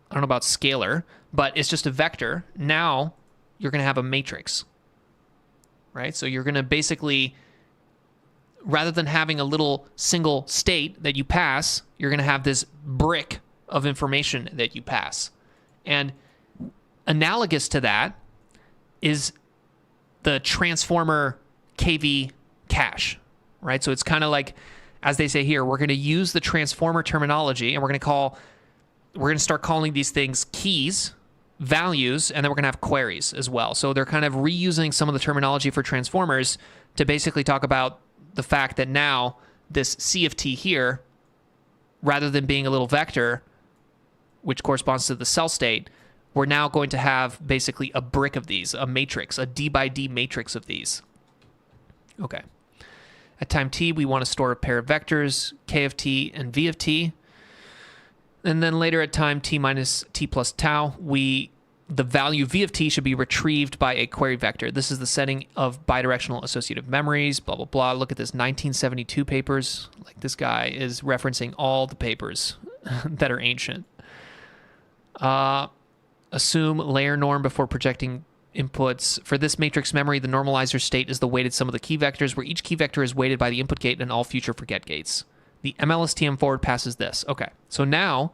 I don't know about scalar, but it's just a vector. Now you're going to have a matrix. Right? So you're going to basically, rather than having a little single state that you pass, you're going to have this brick of information that you pass. And analogous to that is the transformer KV cache, right? So it's kind of like, as they say here, we're going to use the transformer terminology, and we're going to start calling these things keys, values, and then we're going to have queries as well. So they're kind of reusing some of the terminology for transformers to basically talk about the fact that now this CFT here, rather than being a little vector, which corresponds to the cell state, we're now going to have basically a brick of these, a matrix, a D by D matrix of these. Okay. At time t, we want to store a pair of vectors, k of t and v of t. And then later at time t minus t plus tau, the value v of t should be retrieved by a query vector. This is the setting of bidirectional associative memories, blah, blah, blah. Look at this 1972 papers. Like, this guy is referencing all the papers that are ancient. Assume layer norm before projecting inputs. For this matrix memory, the normalizer state is the weighted sum of the key vectors, where each key vector is weighted by the input gate and all future forget gates. The M-LSTM forward passes this. Okay, so now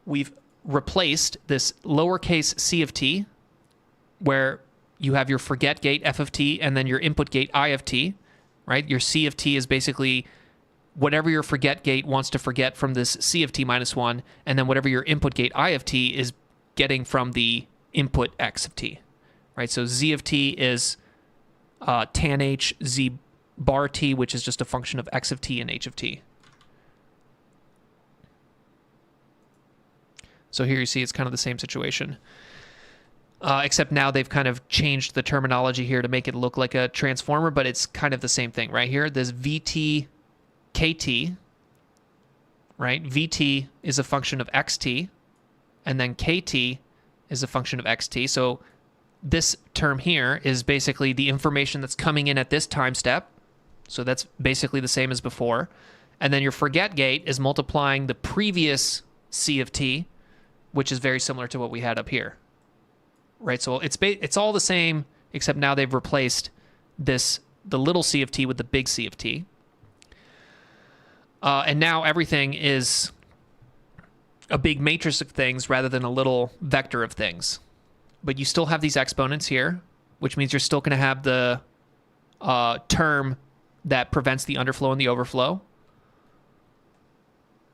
we've replaced this lowercase c of t, where you have your forget gate f of t and then your input gate I of t, right? Your c of t is basically whatever your forget gate wants to forget from this c of t minus 1, and then whatever your input gate I of t is getting from the input x of t, right? So z of t is tan h z bar t, which is just a function of x of t and h of t. So here you see it's kind of the same situation, except now they've kind of changed the terminology here to make it look like a transformer, but it's kind of the same thing right here. This vt kt, right? Vt is a function of xt, and then kt is a function of xt. So this term here is basically the information that's coming in at this time step. So that's basically the same as before. And then your forget gate is multiplying the previous c of t, which is very similar to what we had up here, right? So it's all the same, except now they've replaced the little c of t with the big c of t. And now everything is a big matrix of things rather than a little vector of things. But you still have these exponents here, which means you're still going to have the term that prevents the underflow and the overflow.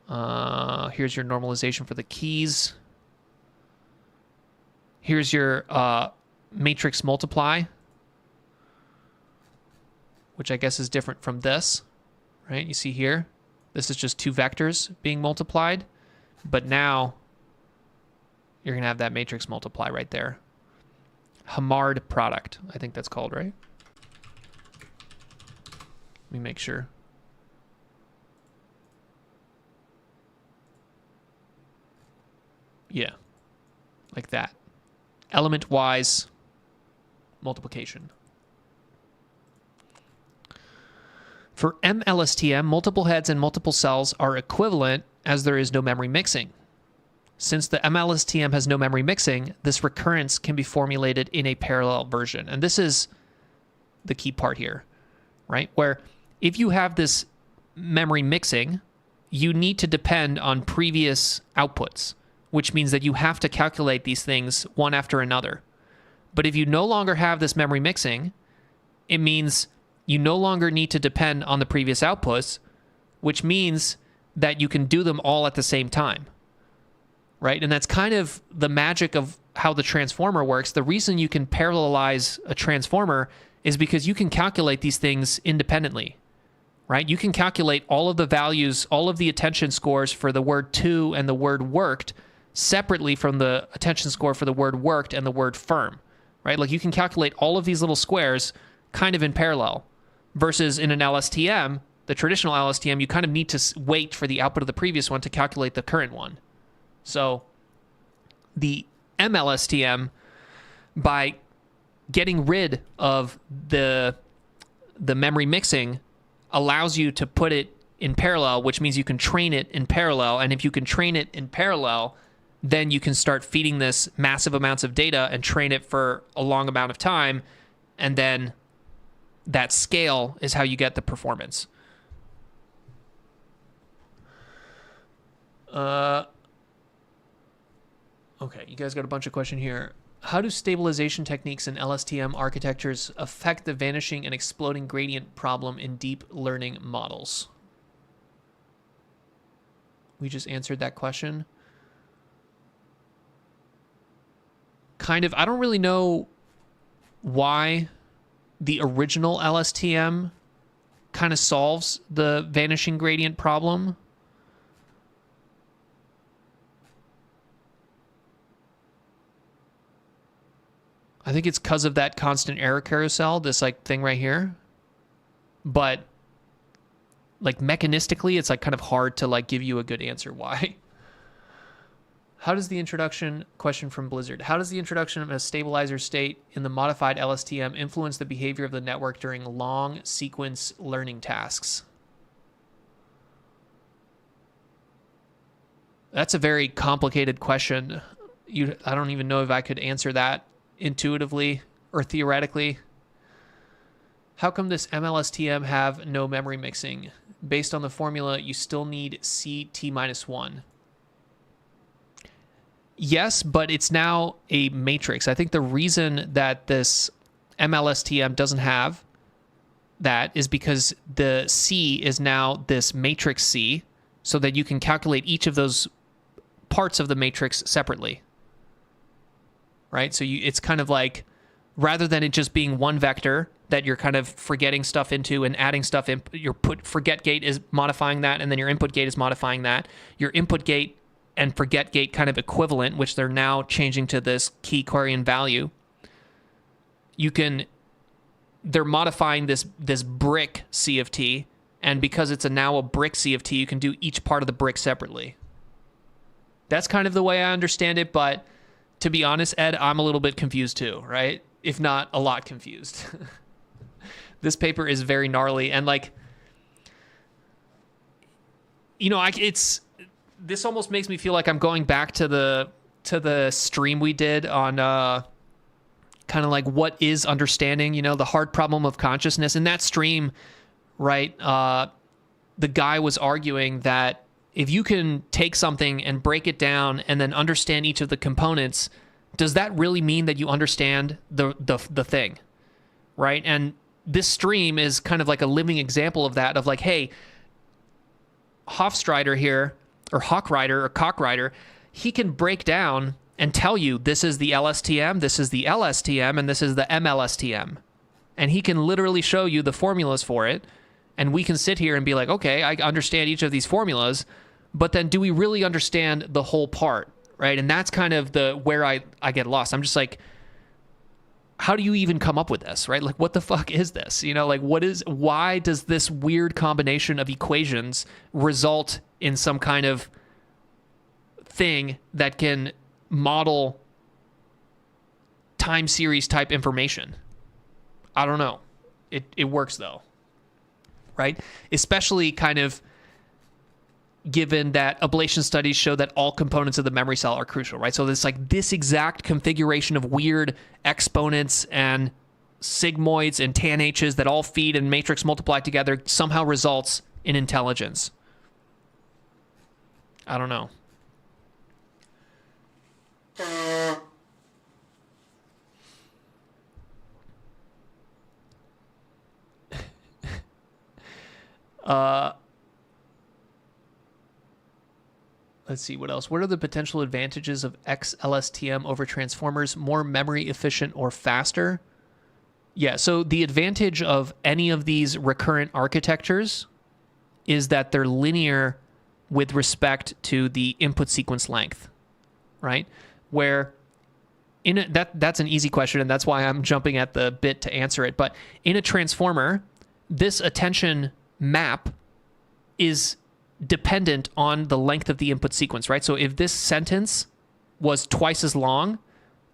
Here's your normalization for the keys. Here's your matrix multiply, which I guess is different from this, right? You see here, this is just two vectors being multiplied. But now you're going to have that matrix multiply right there. Hamard product, I think that's called, right? Let me make sure. Yeah, like that. Element-wise multiplication. For M-LSTM, multiple heads and multiple cells are equivalent as there is no memory mixing. Since the M-LSTM has no memory mixing, this recurrence can be formulated in a parallel version. And this is the key part here, right? Where if you have this memory mixing, you need to depend on previous outputs, which means that you have to calculate these things one after another. But if you no longer have this memory mixing, it means you no longer need to depend on the previous outputs, which means that you can do them all at the same time, right? And that's kind of the magic of how the transformer works. The reason you can parallelize a transformer is because you can calculate these things independently, right? You can calculate all of the values, all of the attention scores for the word to and the word worked separately from the attention score for the word worked and the word firm, right? Like, you can calculate all of these little squares kind of in parallel, versus in an LSTM, the traditional LSTM, you kind of need to wait for the output of the previous one to calculate the current one. So the M-LSTM, by getting rid of the memory mixing, allows you to put it in parallel, which means you can train it in parallel. And if you can train it in parallel, then you can start feeding this massive amounts of data and train it for a long amount of time. And then that scale is how you get the performance. Okay, you guys got a bunch of questions here. How do stabilization techniques in LSTM architectures affect the vanishing and exploding gradient problem in deep learning models? We just answered that question. Kind of, I don't really know why the original LSTM kind of solves the vanishing gradient problem. I think it's because of that constant error carousel, this like thing right here. But like mechanistically, it's like kind of hard to like give you a good answer why. How does the introduction, question from Blizzard, how does the introduction of a stabilizer state in the modified LSTM influence the behavior of the network during long sequence learning tasks? That's a very complicated question. I don't even know if I could answer that intuitively or theoretically. How come this M-LSTM have no memory mixing? Based on the formula, you still need CT-1. Yes, but it's now a matrix. I think the reason that this M-LSTM doesn't have that is because the C is now this matrix C, so that you can calculate each of those parts of the matrix separately. Right? So it's kind of like, rather than it just being one vector that you're kind of forgetting stuff into and adding stuff in, your forget gate is modifying that, and then your input gate is modifying that. Your input gate and forget gate kind of equivalent, which they're now changing to this key querying value. They're modifying this brick CFT, and because it's now a brick CFT, you can do each part of the brick separately. That's kind of the way I understand it, but to be honest, Ed, I'm a little bit confused too, right? If not a lot confused. This paper is very gnarly, and like, you know, this almost makes me feel like I'm going back to the stream we did on kind of like what is understanding, you know, the hard problem of consciousness. In that stream, right, the guy was arguing that if you can take something and break it down and then understand each of the components, does that really mean that you understand the thing, right? And this stream is kind of like a living example of that, of like, hey, Hofstadter here, or Hawkrider or Cockrider, he can break down and tell you this is the LSTM, this is the LSTM, and this is the M-LSTM. And he can literally show you the formulas for it, and we can sit here and be like, okay, I understand each of these formulas, but then do we really understand the whole part, right? And that's kind of where I get lost. I'm just like, how do you even come up with this, right? Like, what the fuck is this? You know, like, why does this weird combination of equations result in some kind of thing that can model time series type information? I don't know. It works though, right? Especially kind of given that ablation studies show that all components of the memory cell are crucial, right? So it's like this exact configuration of weird exponents and sigmoids and tan H's that all feed and matrix multiply together somehow results in intelligence. I don't know. Let's see what else. What are the potential advantages of xLSTM over transformers? More memory efficient or faster? Yeah, so the advantage of any of these recurrent architectures is that they're linear with respect to the input sequence length, right? Where that's an easy question, and that's why I'm jumping at the bit to answer it. But in a transformer, this attention map is dependent on the length of the input sequence, right? So if this sentence was twice as long,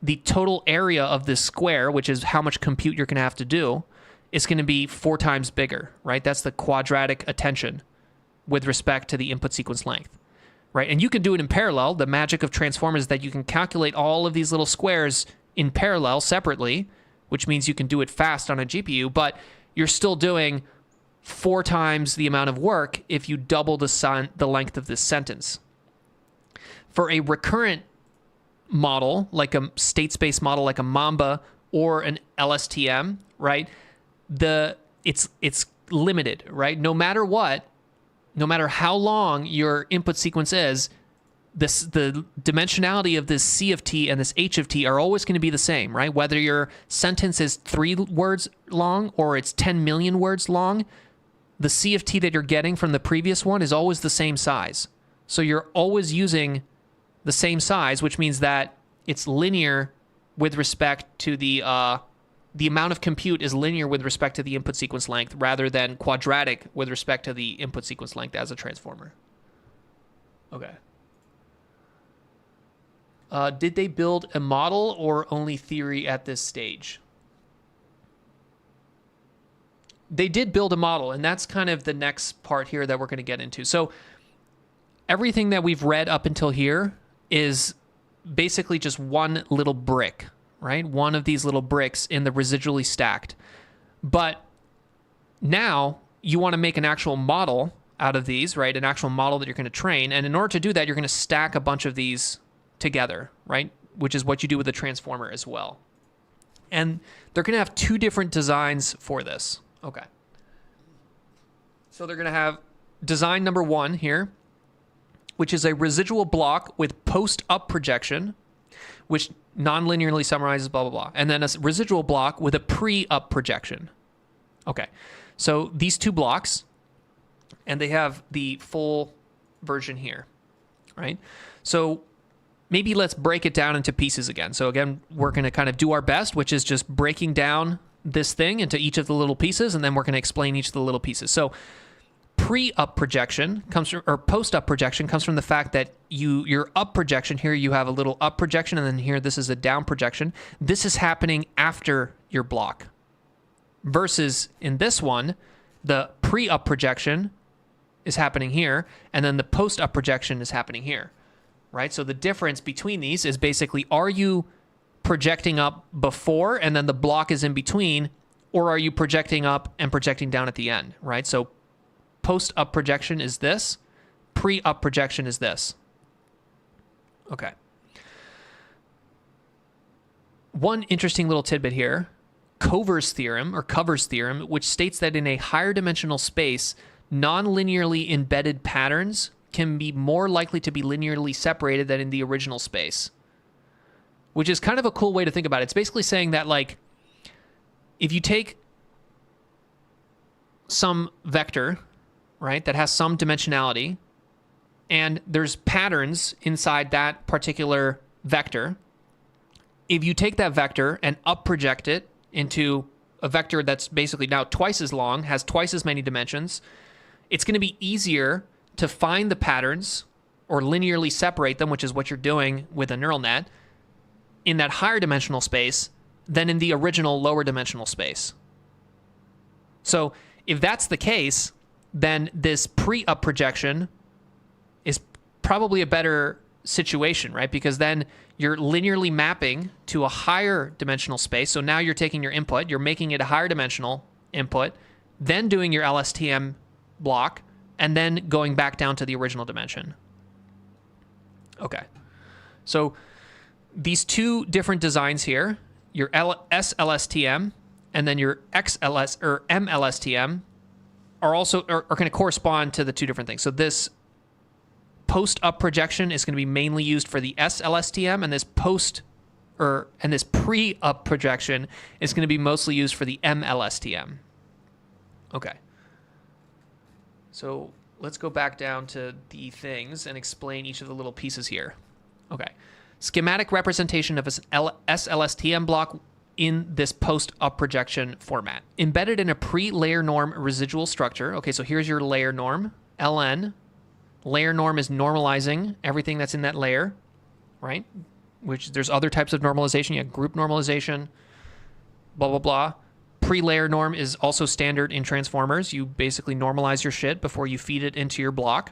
the total area of this square, which is how much compute you're going to have to do, is going to be 4 times bigger, right? That's the quadratic attention with respect to the input sequence length, right? And you can do it in parallel. The magic of transformers is that you can calculate all of these little squares in parallel separately, which means you can do it fast on a GPU, but you're still doing 4 times the amount of work if you double the length of this sentence. For a recurrent model, like a state space model, like a Mamba or an LSTM, right? It's limited, right? No matter what, no matter how long your input sequence is, the dimensionality of this C of t and this H of t are always going to be the same, right? Whether your sentence is 3 words long or it's 10 million words long, the C of t that you're getting from the previous one is always the same size. So you're always using the same size, which means that it's linear with respect to the amount of compute is linear with respect to the input sequence length rather than quadratic with respect to the input sequence length as a transformer. Okay. Did they build a model or only theory at this stage? They did build a model, and that's kind of the next part here that we're going to get into. So everything that we've read up until here is basically just one little brick, right? One of these little bricks in the residually stacked. But now you want to make an actual model out of these, right? An actual model that you're going to train. And in order to do that, you're going to stack a bunch of these together, right? Which is what you do with a transformer as well. And they're going to have 2 different designs for this. Okay. So they're going to have design number 1 here, which is a residual block with post-up projection, which non-linearly summarizes blah, blah, blah. And then a residual block with a pre-up projection. Okay. So these 2 blocks, and they have the full version here, right? So maybe let's break it down into pieces again. So again, we're going to kind of do our best, which is just breaking down this thing into each of the little pieces, and then we're going to explain each of the little pieces. So pre-up projection comes from, or post-up projection comes from the fact that your up projection here, you have a little up projection, and then here this is a down projection. This is happening after your block. Versus in this one, the pre-up projection is happening here, and then the post-up projection is happening here. Right? So the difference between these is basically, are you projecting up before and then the block is in between, or are you projecting up and projecting down at the end, right? So post-up projection is this, pre-up projection is this. Okay. One interesting little tidbit here, Cover's theorem, which states that in a higher dimensional space, non-linearly embedded patterns can be more likely to be linearly separated than in the original space, which is kind of a cool way to think about it. It's basically saying that, like, if you take some vector, right, that has some dimensionality, and there's patterns inside that particular vector, if you take that vector and up project it into a vector that's basically now twice as long, has twice as many dimensions, it's going to be easier to find the patterns or linearly separate them, which is what you're doing with a neural net, in that higher dimensional space than in the original lower dimensional space. So if that's the case, then this pre-up projection is probably a better situation, right? Because then you're linearly mapping to a higher dimensional space. So now you're taking your input, you're making it a higher dimensional input, then doing your LSTM block, and then going back down to the original dimension. Okay. So these 2 different designs here, your SL-LSTM and then your M-LSTM are also going to correspond to the 2 different things. So this post-up projection is going to be mainly used for the SL-LSTM, and this pre-up projection is going to be mostly used for the M-LSTM. Okay. So let's go back down to the things and explain each of the little pieces here. Okay. Schematic representation of an SL-LSTM block in this post-up projection format. Embedded in a pre-layer norm residual structure. Okay, so here's your layer norm, LN. Layer norm is normalizing everything that's in that layer, right? Which there's other types of normalization. You have group normalization, blah, blah, blah. Pre-layer norm is also standard in transformers. You basically normalize your shit before you feed it into your block.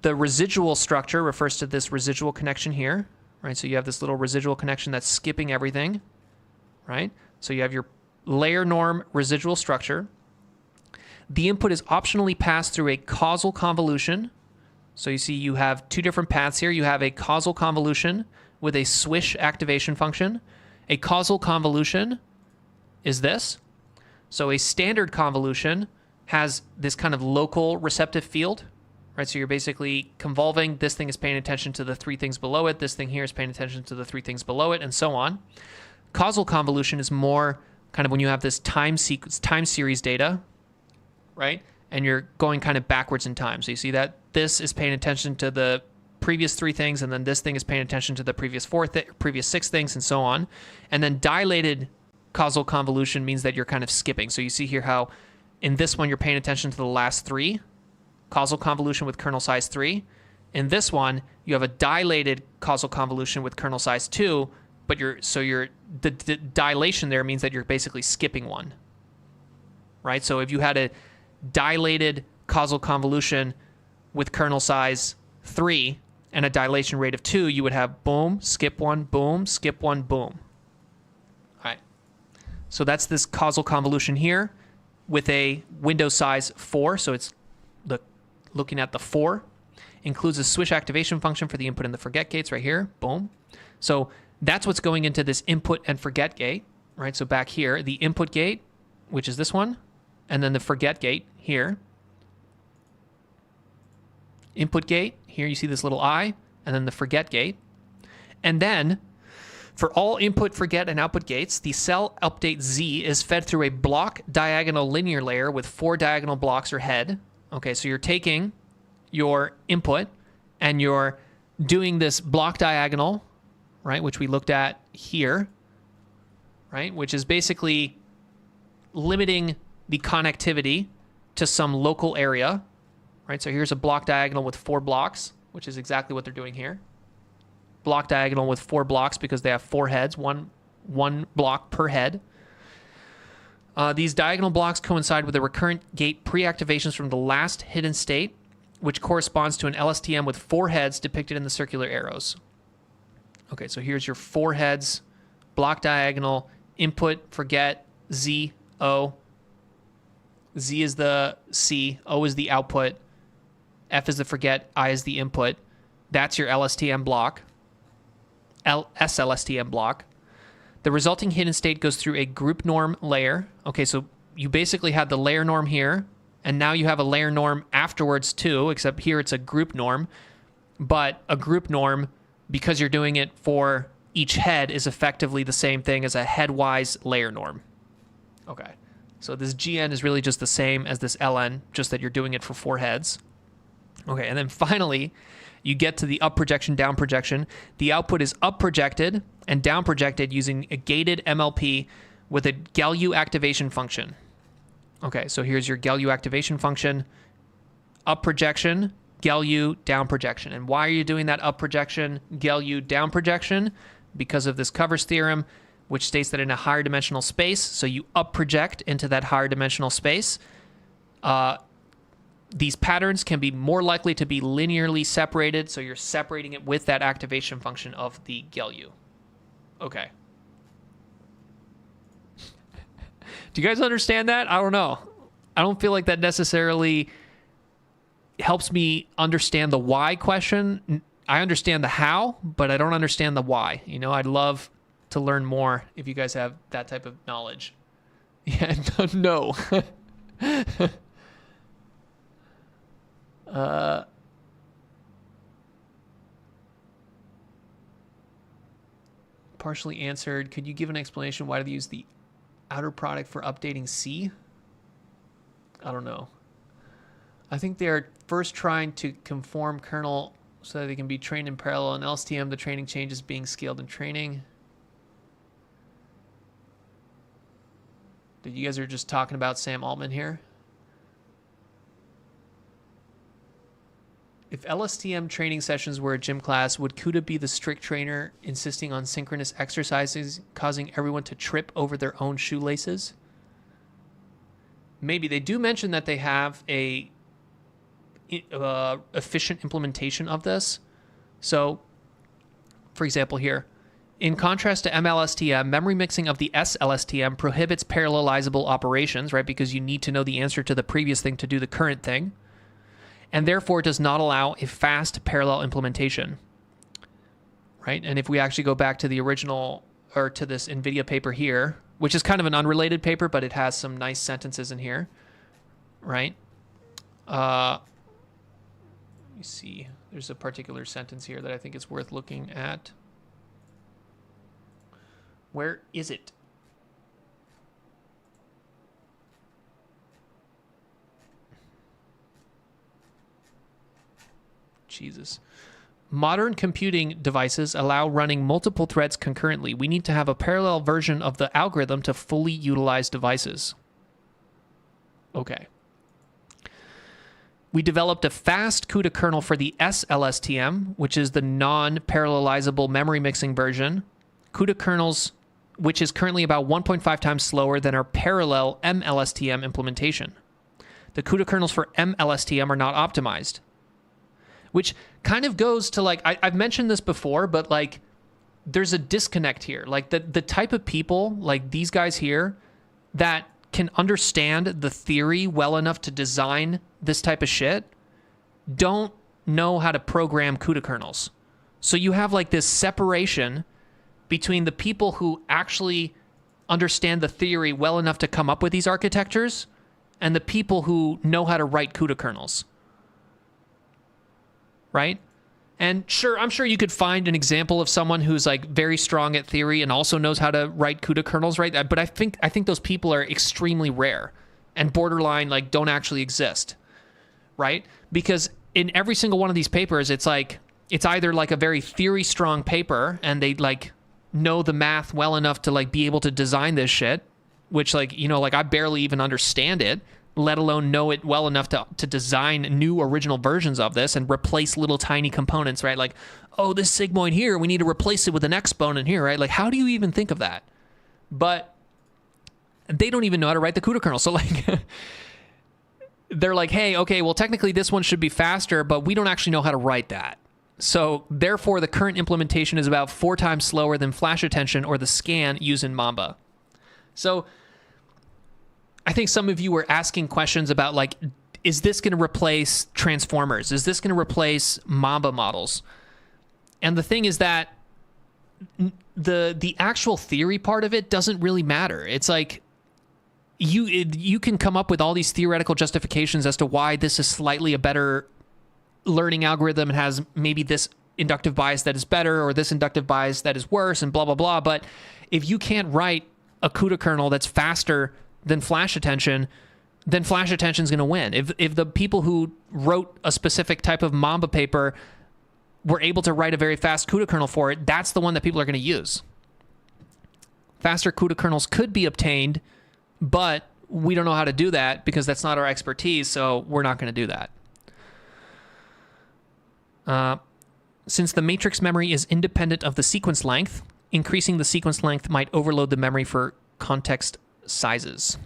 The residual structure refers to this residual connection here, right? So you have this little residual connection that's skipping everything, right? So you have your layer norm residual structure. The input is optionally passed through a causal convolution So you see you have two different paths here. You have a causal convolution with a swish activation function. A causal convolution is this. So a standard convolution has this kind of local receptive field, right? So you're basically convolving. This thing is paying attention to the three things below it. This thing here is paying attention to the three things below it, and so on. Causal convolution is more kind of when you have this time series data, right? And you're going kind of backwards in time. So you see that this is paying attention to the previous three things, and then this thing is paying attention to the previous previous six things, and so on. And then dilated causal convolution means that you're kind of skipping. So you see here how in this one you're paying attention to the last three, causal convolution with kernel size 3. In this one, you have a dilated causal convolution with kernel size 2, but the dilation there means that you're basically skipping one, right? So if you had a dilated causal convolution with kernel size 3 and a dilation rate of 2, you would have boom, skip one, boom, skip one, boom. All right. So that's this causal convolution here with a window size 4. So it's looking at the 4. Includes a switch activation function for the input and the forget gates right here. Boom. So that's what's going into this input and forget gate, right? So back here, the input gate, which is this one, and then the forget gate here. Input gate, here you see this little I, and then the forget gate. And then for all input, forget, and output gates, the cell update Z is fed through a block diagonal linear layer with 4 diagonal blocks or head. Okay, so you're taking your input and you're doing this block diagonal, right, which we looked at here, right, which is basically limiting the connectivity to some local area, right? So here's a block diagonal with 4 blocks, which is exactly what they're doing here. Block diagonal with 4 blocks because they have 4 heads, one block per head. These diagonal blocks coincide with the recurrent gate pre-activations from the last hidden state, which corresponds to an LSTM with 4 heads depicted in the circular arrows. Okay, so here's your 4 heads, block diagonal, input, forget, Z, O. Z is the C, O is the output, F is the forget, I is the input. That's your LSTM block, SL-LSTM block. The resulting hidden state goes through a group norm layer. Okay, so you basically had the layer norm here, and now you have a layer norm afterwards too, except here it's a group norm. But a group norm, because you're doing it for each head, is effectively the same thing as a headwise layer norm. Okay, so this GN is really just the same as this LN, just that you're doing it for 4 heads. Okay, and then finally, you get to the up projection, down projection. The output is up projected and down projected using a gated MLP with a GALU activation function. Okay, so here's your GALU activation function. Up projection, GALU, down projection. And why are you doing that up projection, GALU, down projection? Because of this Covers theorem, which states that in a higher dimensional space, so you up project into that higher dimensional space, these patterns can be more likely to be linearly separated, so you're separating it with that activation function of the GALU. Okay. Do you guys understand that? I don't know. I don't feel like that necessarily helps me understand the why question. I understand the how, but I don't understand the why. You know, I'd love to learn more if you guys have that type of knowledge. Yeah, no. Partially answered. Could you give an explanation why do they use the outer product for updating C? I don't know. I think they're first trying to conform kernel so that they can be trained in parallel. In LSTM, the training change is being scaled in training. You guys are just talking about Sam Altman here. If LSTM training sessions were a gym class, would CUDA be the strict trainer insisting on synchronous exercises, causing everyone to trip over their own shoelaces? Maybe. They do mention that they have a efficient implementation of this. So, for example here, in contrast to M-LSTM, memory mixing of the SL-LSTM prohibits parallelizable operations, right? Because you need to know the answer to the previous thing to do the current thing. and therefore does not allow a fast parallel implementation, right? And if we actually go back to the original, or to this NVIDIA paper here, which is kind of an unrelated paper, but it has some nice sentences in here, right? Let me see. There's a particular sentence here that I think is worth looking at. Where is it? Jesus. Modern computing devices allow running multiple threads concurrently. We need to have a parallel version of the algorithm to fully utilize devices. Okay. We developed a fast CUDA kernel for the SL-LSTM, which is the non-parallelizable memory mixing version. CUDA kernels, which is currently about 1.5 times slower than our parallel M-LSTM implementation. The CUDA kernels for M-LSTM are not optimized, which kind of goes to, like, I've mentioned this before, but like there's a disconnect here. Like the type of people like these guys here that can understand the theory well enough to design this type of shit don't know how to program CUDA kernels. So you have like this separation between the people who actually understand the theory well enough to come up with these architectures and the people who know how to write CUDA kernels. Right? And sure, I'm sure you could find an example of someone who's like very strong at theory and also knows how to write CUDA kernels, right? But I think those people are extremely rare and borderline like don't actually exist, right? Because in every single one of these papers, it's either like a very theory strong paper and they like know the math well enough to like be able to design this shit, which like, you know, like I barely even understand it, let alone know it well enough to design new original versions of this and replace little tiny components, right? Like, oh, this sigmoid here, we need to replace it with an exponent here, right? Like, how do you even think of that? But they don't even know how to write the CUDA kernel. So like, they're like, hey, okay, well, technically this one should be faster, but we don't actually know how to write that. So therefore, the current implementation is about 4 times slower than flash attention or the scan used in Mamba. So I think some of you were asking questions about like, is this going to replace transformers? Is this going to replace Mamba models? And the thing is that the actual theory part of it doesn't really matter. It's like you can come up with all these theoretical justifications as to why this is slightly a better learning algorithm and has maybe this inductive bias that is better or this inductive bias that is worse and blah, blah, blah. But if you can't write a CUDA kernel that's faster than flash attention, then flash attention is going to win. If the people who wrote a specific type of Mamba paper were able to write a very fast CUDA kernel for it, that's the one that people are going to use. Faster CUDA kernels could be obtained, but we don't know how to do that because that's not our expertise, so we're not going to do that. Since the matrix memory is independent of the sequence length, increasing the sequence length might overload the memory for context sizes.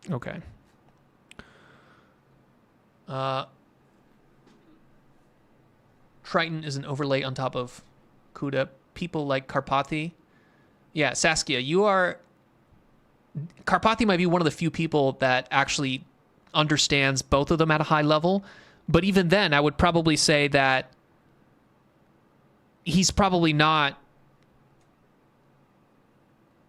Okay. Triton is an overlay on top of CUDA. People like Karpathy. Yeah, Saskia, Karpathy might be one of the few people that actually understands both of them at a high level. But even then, I would probably say that he's probably not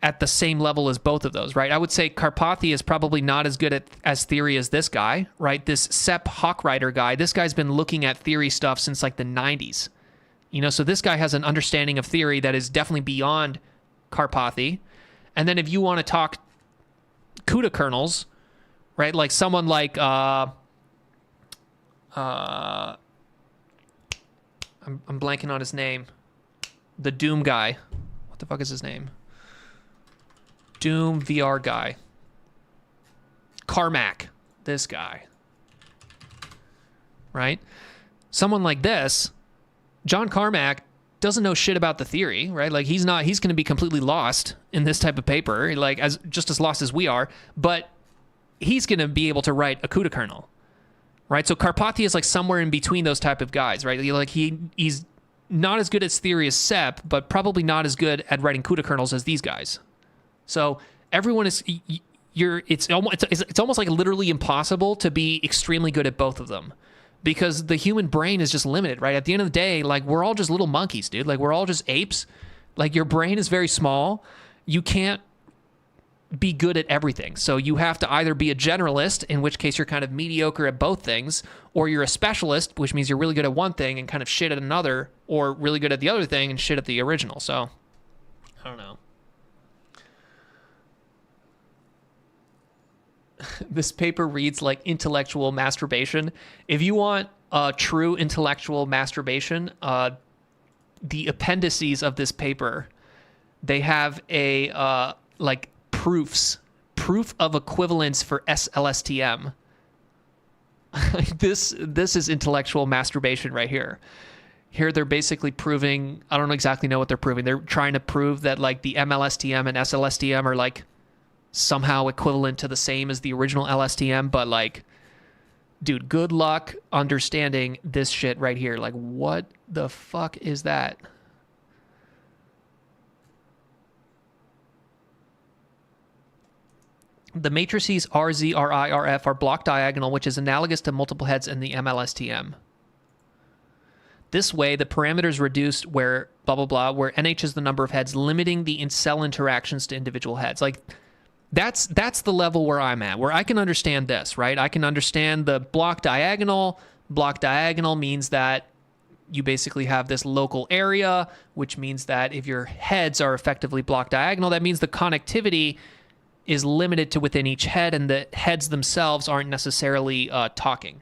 at the same level as both of those, right? I would say Karpathy is probably not as good as theory as this guy, right? This Sepp Hawkwriter guy, this guy's been looking at theory stuff since like the 90s. You know, so this guy has an understanding of theory that is definitely beyond Karpathy. And then if you want to talk CUDA kernels, right? Like someone like, I'm blanking on his name. The Doom guy. What the fuck is his name? Doom VR guy. Carmack. This guy. Right? Someone like this, John Carmack, doesn't know shit about the theory, right? Like he's going to be completely lost in this type of paper, like just as lost as we are, but he's going to be able to write a CUDA kernel, right? So Karpathy is like somewhere in between those type of guys, right? Like he's not as good at theory as Sepp, but probably not as good at writing CUDA kernels as these guys. So everyone is, it's almost like literally impossible to be extremely good at both of them, because the human brain is just limited, right? At the end of the day, like, we're all just little monkeys, dude. Like, we're all just apes. Like, your brain is very small. You can't be good at everything. So you have to either be a generalist, in which case you're kind of mediocre at both things, or you're a specialist, which means you're really good at one thing and kind of shit at another, or really good at the other thing and shit at the original. So I don't know. This paper reads like intellectual masturbation. If you want true intellectual masturbation, the appendices of this paper, they have a like proof of equivalence for SL-LSTM. This is intellectual masturbation right here. Here they're basically proving, I don't exactly know what they're proving. They're trying to prove that like the M-LSTM and SL-LSTM are like somehow equivalent to the same as the original LSTM, but like, dude, good luck understanding this shit right here. Like, what the fuck is that? The matrices RZ, RI, RF are block diagonal, which is analogous to multiple heads in the M-LSTM. This way, the parameter is reduced where blah, blah, blah, where NH is the number of heads, limiting the cell interactions to individual heads. Like, that's the level where I'm at, where I can understand this, right? I can understand the block diagonal. Block diagonal means that you basically have this local area, which means that if your heads are effectively block diagonal, that means the connectivity is limited to within each head, and the heads themselves aren't necessarily talking.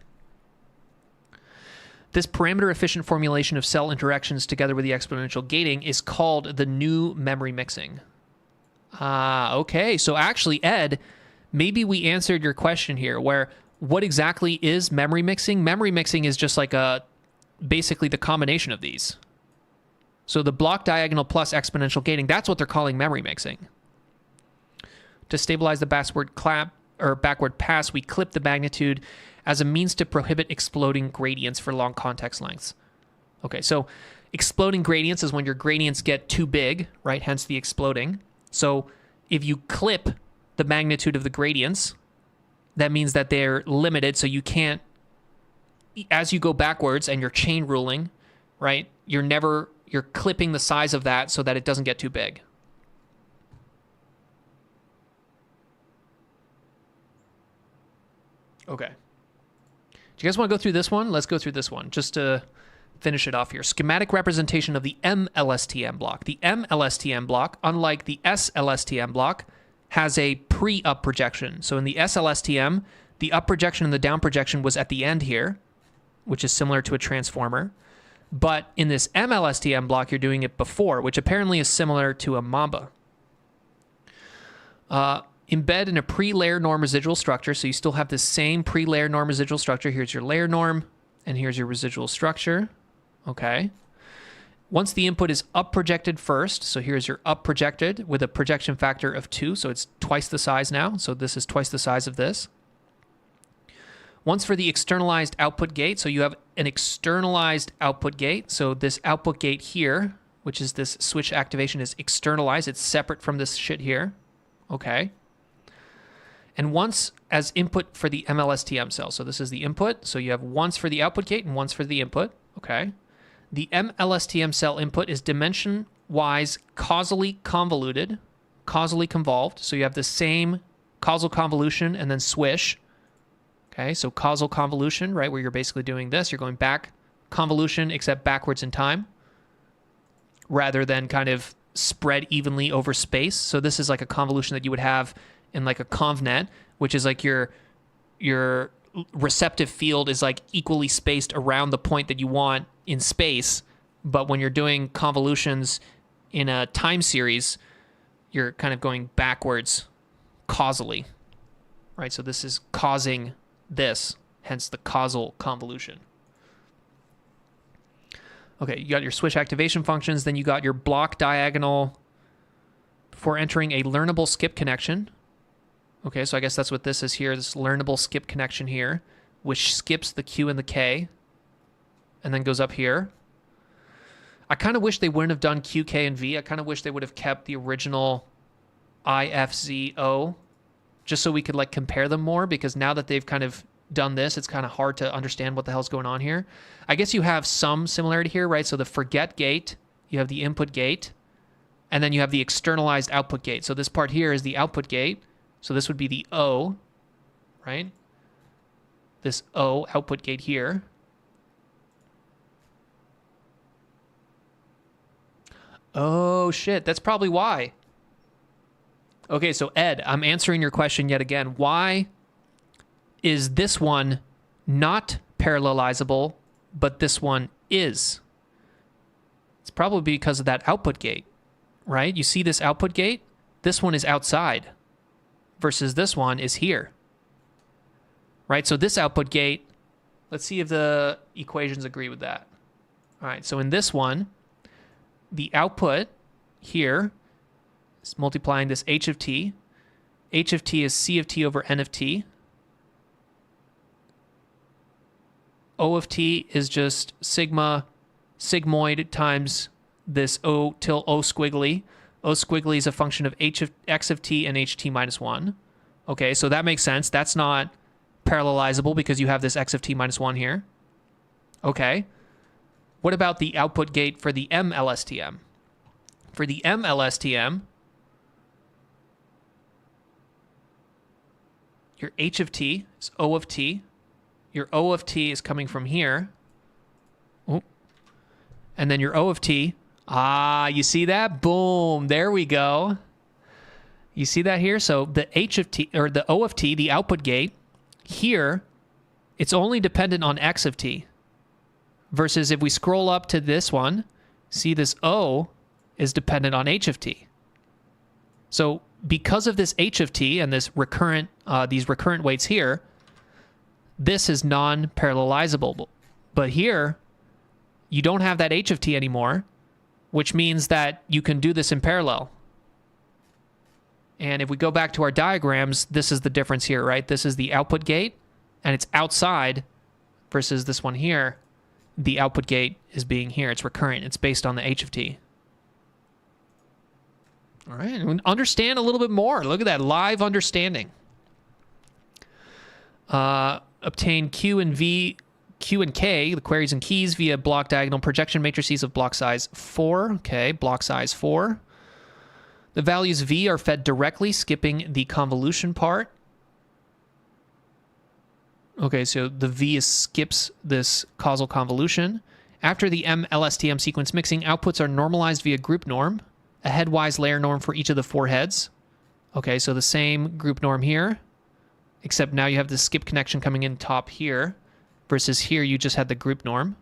This parameter-efficient formulation of cell interactions together with the exponential gating is called the new memory mixing. Okay. So actually, Ed, maybe we answered your question here, where what exactly is memory mixing? Memory mixing is just like basically the combination of these. So the block diagonal plus exponential gating, that's what they're calling memory mixing. To stabilize the backward pass, we clip the magnitude as a means to prohibit exploding gradients for long context lengths. Okay, so exploding gradients is when your gradients get too big, right? Hence the exploding. So if you clip the magnitude of the gradients, that means that they're limited, so you can't, as you go backwards and you're chain ruling, right? You're clipping the size of that so that it doesn't get too big. Okay. Do you guys want to go through this one? Let's go through this one just to finish it off here. Schematic representation of the M-LSTM block. The M-LSTM block, unlike the SL-LSTM block, has a pre-up projection. So in the SL-LSTM, the up projection and the down projection was at the end here, which is similar to a transformer. But in this M-LSTM block, you're doing it before, which apparently is similar to a Mamba. Embed in a pre-layer norm residual structure. So you still have the same pre-layer norm residual structure. Here's your layer norm, and here's your residual structure. Okay. Once the input is up projected first, so here's your up projected with a projection factor of 2, so it's twice the size now. So this is twice the size of this. Once for the externalized output gate, so you have an externalized output gate. So this output gate here, which is this switch activation, is externalized. It's separate from this shit here. Okay. And once as input for the M-LSTM cell. So this is the input. So you have once for the output gate and once for the input. Okay. The M-LSTM cell input is dimension-wise causally convoluted, causally convolved. So you have the same causal convolution and then swish. Okay, so causal convolution, right, where you're basically doing this. You're going back convolution, except backwards in time, rather than kind of spread evenly over space. So this is like a convolution that you would have in like a convnet, which is like your receptive field is like equally spaced around the point that you want in space. But when you're doing convolutions in a time series, you're kind of going backwards causally, right? So this is causing this, hence the causal convolution. Okay, you got your switch activation functions, then you got your block diagonal for entering a learnable skip connection. Okay, so I guess that's what this is here, this learnable skip connection here, which skips the Q and the K, and then goes up here. I kind of wish they wouldn't have done Q, K, and V. I kind of wish they would have kept the original I, F, Z, O just so we could like compare them more, because now that they've kind of done this, it's kind of hard to understand what the hell's going on here. I guess you have some similarity here, right? So the forget gate, you have the input gate, and then you have the externalized output gate. So this part here is the output gate. So this would be the O, right? This O output gate here. Oh shit, that's probably why. Okay, so Ed, I'm answering your question yet again. Why is this one not parallelizable, but this one is? It's probably because of that output gate, right? You see this output gate? This one is outside versus this one is here, right? So this output gate, let's see if the equations agree with that. All right, so in this one, the output here is multiplying this h of t. H of t is c of t over n of t. O of t is just sigmoid times this O till O squiggly. O squiggly is a function of x of t and ht minus 1. Okay, so that makes sense. That's not parallelizable because you have this x of t minus 1 here. Okay. What about the output gate for the M-LSTM? For the M-LSTM, your h of t is O of t. Your O of t is coming from here. Oh. And then your O of t, you see that? Boom, there we go. You see that here? So the h of t, or the O of t, the output gate, here, it's only dependent on x of t. Versus if we scroll up to this one, see this O is dependent on h of t. So because of this h of t and this recurrent, these recurrent weights here, this is non-parallelizable. But here, you don't have that h of t anymore, which means that you can do this in parallel. And if we go back to our diagrams, this is the difference here, right? This is the output gate, and it's outside, versus this one here. The output gate is being here. It's recurrent. It's based on the h of t. All right, and understand a little bit more. Look at that, live understanding. Obtain Q and K, the queries and keys, via block diagonal projection matrices of block size 4. Okay, block size 4. The values V are fed directly, skipping the convolution part. Okay, so the V skips this causal convolution. After the M-LSTM sequence mixing, outputs are normalized via group norm, a headwise layer norm for each of the 4 heads. Okay, so the same group norm here, except now you have the skip connection coming in top here, versus here you just had the group norm.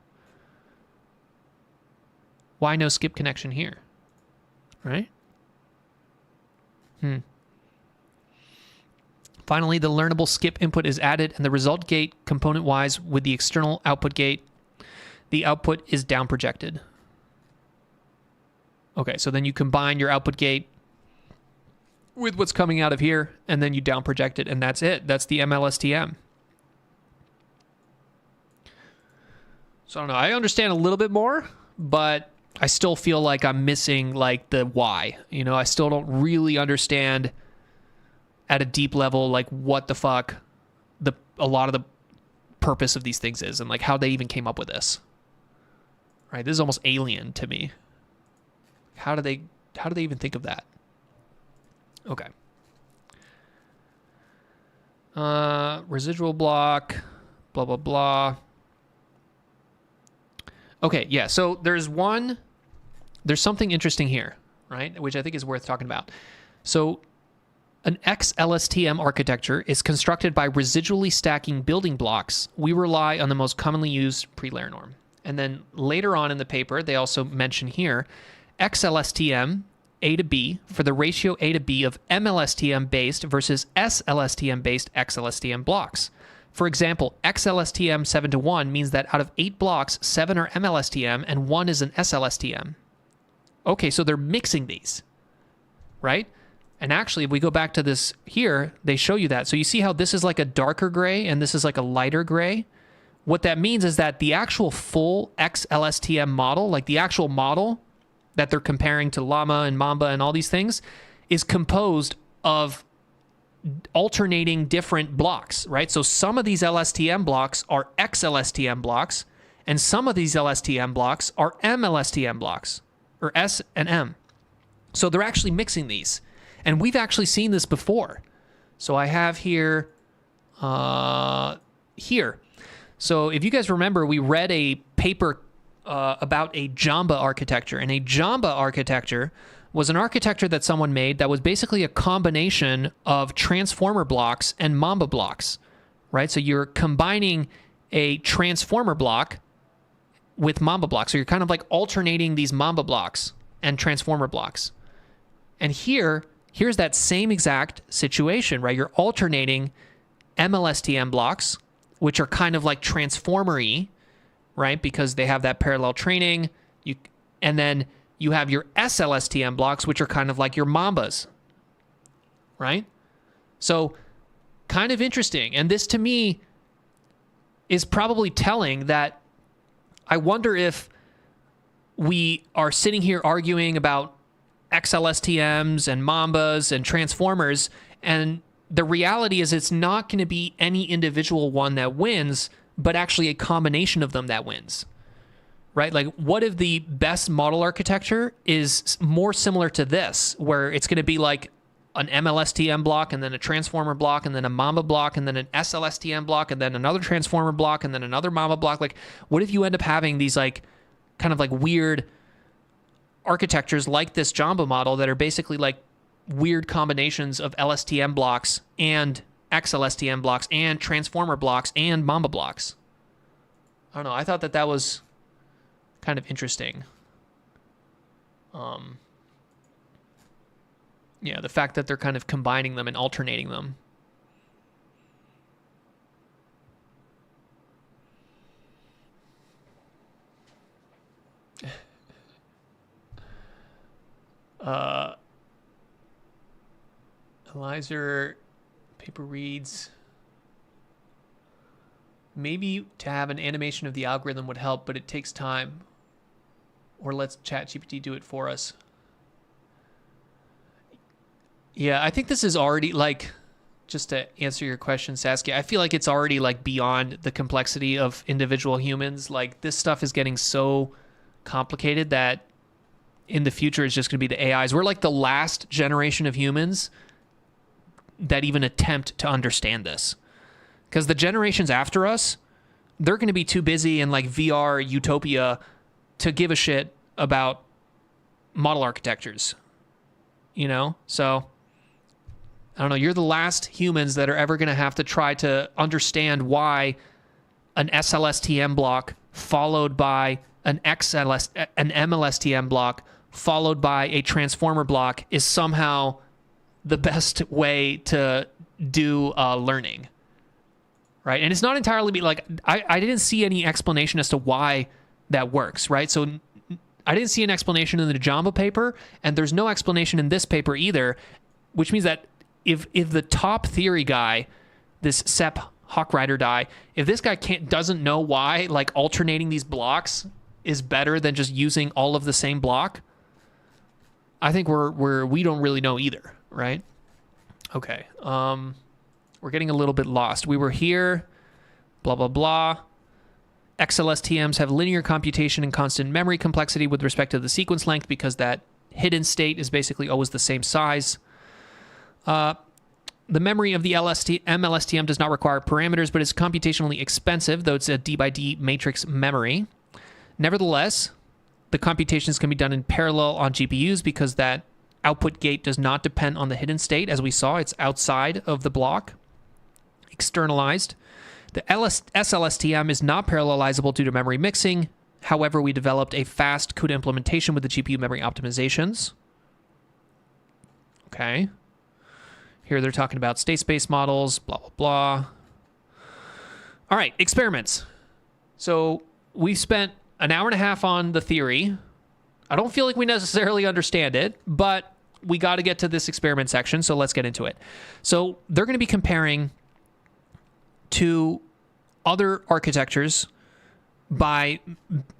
Why no skip connection here? Right? Finally, the learnable skip input is added, and the result gate, component-wise, with the external output gate, the output is down projected. Okay, so then you combine your output gate with what's coming out of here, and then you down project it, and that's it. That's the M-LSTM. So I don't know. I understand a little bit more, but I still feel like I'm missing like the why. You know, I still don't really understand at a deep level like what the fuck a lot of the purpose of these things is, and like how they even came up with this. Right? This is almost alien to me. How do they even think of that? Okay. Residual block, blah blah blah. Okay, yeah, so there's something interesting here, right? Which I think is worth talking about. So an X-LSTM architecture is constructed by residually stacking building blocks. We rely on the most commonly used pre-layer norm. And then later on in the paper, they also mention here, xLSTM A to B for the ratio A to B of M-LSTM based versus SL-LSTM based xLSTM blocks. For example, xLSTM 7:1 means that out of 8 blocks, 7 are M-LSTM and 1 is an SL-LSTM. Okay, so they're mixing these, right? And actually, if we go back to this here, they show you that. So you see how this is like a darker gray and this is like a lighter gray? What that means is that the actual full X-LSTM model, like the actual model that they're comparing to Llama and Mamba and all these things, is composed of alternating different blocks, right? So some of these LSTM blocks are xLSTM blocks, and some of these LSTM blocks are M-LSTM blocks, or S and M. So they're actually mixing these. And we've actually seen this before. So I have here, here. So if you guys remember, we read a paper about a Jamba architecture. And a Jamba architecture was an architecture that someone made that was basically a combination of transformer blocks and Mamba blocks, right? So you're combining a transformer block with Mamba blocks. So you're kind of like alternating these Mamba blocks and transformer blocks. And here's that same exact situation, right? You're alternating M-LSTM blocks, which are kind of like transformer-y, right? Because they have that parallel training. And then you have your SL-LSTM blocks, which are kind of like your Mambas, right? So kind of interesting. And this, to me, is probably telling that I wonder if we are sitting here arguing about xLSTMs and Mambas and transformers, and the reality is it's not going to be any individual one that wins, but actually a combination of them that wins, right? Like, what if the best model architecture is more similar to this, where it's going to be like an M-LSTM block and then a transformer block and then a Mamba block and then an SL-LSTM block and then another transformer block and then another Mamba block? Like, what if you end up having these like kind of like weird architectures like this Jamba model that are basically like weird combinations of LSTM blocks and xLSTM blocks and transformer blocks and Mamba blocks? I don't know. I thought that was kind of interesting. Yeah, the fact that they're kind of combining them and alternating them. Eliza paper reads, maybe to have an animation of the algorithm would help, but it takes time. Or let's ChatGPT do it for us. Yeah, I think this is already like, just to answer your question, Saskia, I feel like it's already like beyond the complexity of individual humans. Like, this stuff is getting so complicated that in the future it's just going to be the AIs. We're like the last generation of humans that even attempt to understand this, because the generations after us, they're going to be too busy in like VR utopia to give a shit about model architectures, you know? So I don't know. You're the last humans that are ever going to have to try to understand why an SL-LSTM block followed by an M-LSTM block followed by a transformer block is somehow the best way to do learning, right? And it's not entirely like, I didn't see any explanation as to why that works, right? So I didn't see an explanation in the Jamba paper, and there's no explanation in this paper either, which means that if the top theory guy, this Sepp Hochreiter guy, if this guy doesn't know why like alternating these blocks is better than just using all of the same block, I think we don't really know either, right? Okay. We're getting a little bit lost. We were here, blah, blah, blah. xLSTMs have linear computation and constant memory complexity with respect to the sequence length because that hidden state is basically always the same size. The memory of the M-LSTM does not require parameters, but is computationally expensive, though it's a D by D matrix memory. Nevertheless, the computations can be done in parallel on GPUs because that output gate does not depend on the hidden state. As we saw, it's outside of the block, externalized. The SL-LSTM is not parallelizable due to memory mixing. However, we developed a fast CUDA implementation with the GPU memory optimizations. Okay. Here they're talking about state space models, blah, blah, blah. All right, experiments. So we spent an hour and a half on the theory. I don't feel like we necessarily understand it, but we got to get to this experiment section, so let's get into it. So they're going to be comparing to other architectures by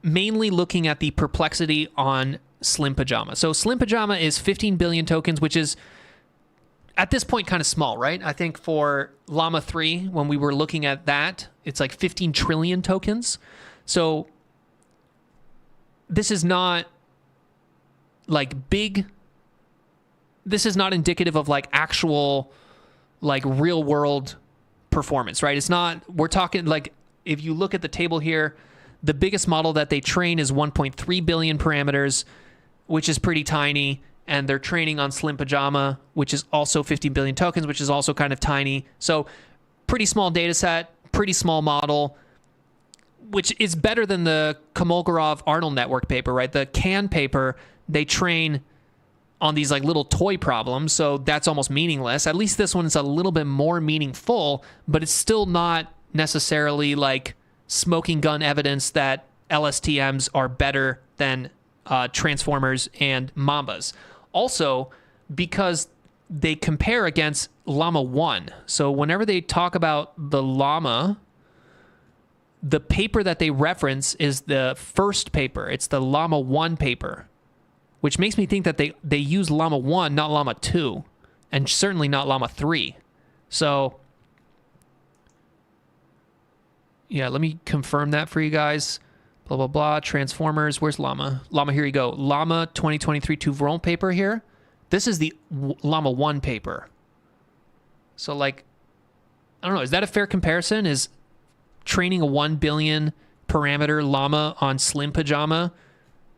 mainly looking at the perplexity on Slim Pajama. So Slim Pajama is 15 billion tokens, which is at this point kind of small, right? I think for Llama 3, when we were looking at that, it's like 15 trillion tokens. So this is not like big. This is not indicative of like actual like real world performance, right? It's not, we're talking like, if you look at the table here, the biggest model that they train is 1.3 billion parameters, which is pretty tiny. And they're training on Slim Pajama, which is also 50 billion tokens, which is also kind of tiny. So pretty small data set, pretty small model, which is better than the Kolmogorov-Arnold network paper, right? The CAN paper, they train on these like little toy problems, so that's almost meaningless. At least this one is a little bit more meaningful, but it's still not necessarily like smoking gun evidence that LSTMs are better than transformers and Mambas. Also, because they compare against Llama 1. So whenever they talk about the Llama, the paper that they reference is the first paper. It's the Llama 1 paper, which makes me think that they use Llama 1, not Llama 2, and certainly not Llama 3. So, yeah, let me confirm that for you guys. Blah, blah, blah. Transformers. Where's Llama? Llama, here you go. Llama 2023 Touvront paper here. This is the Llama 1 paper. So, like, I don't know. Is that a fair comparison? Is training a 1 billion parameter Llama on Slim Pajama,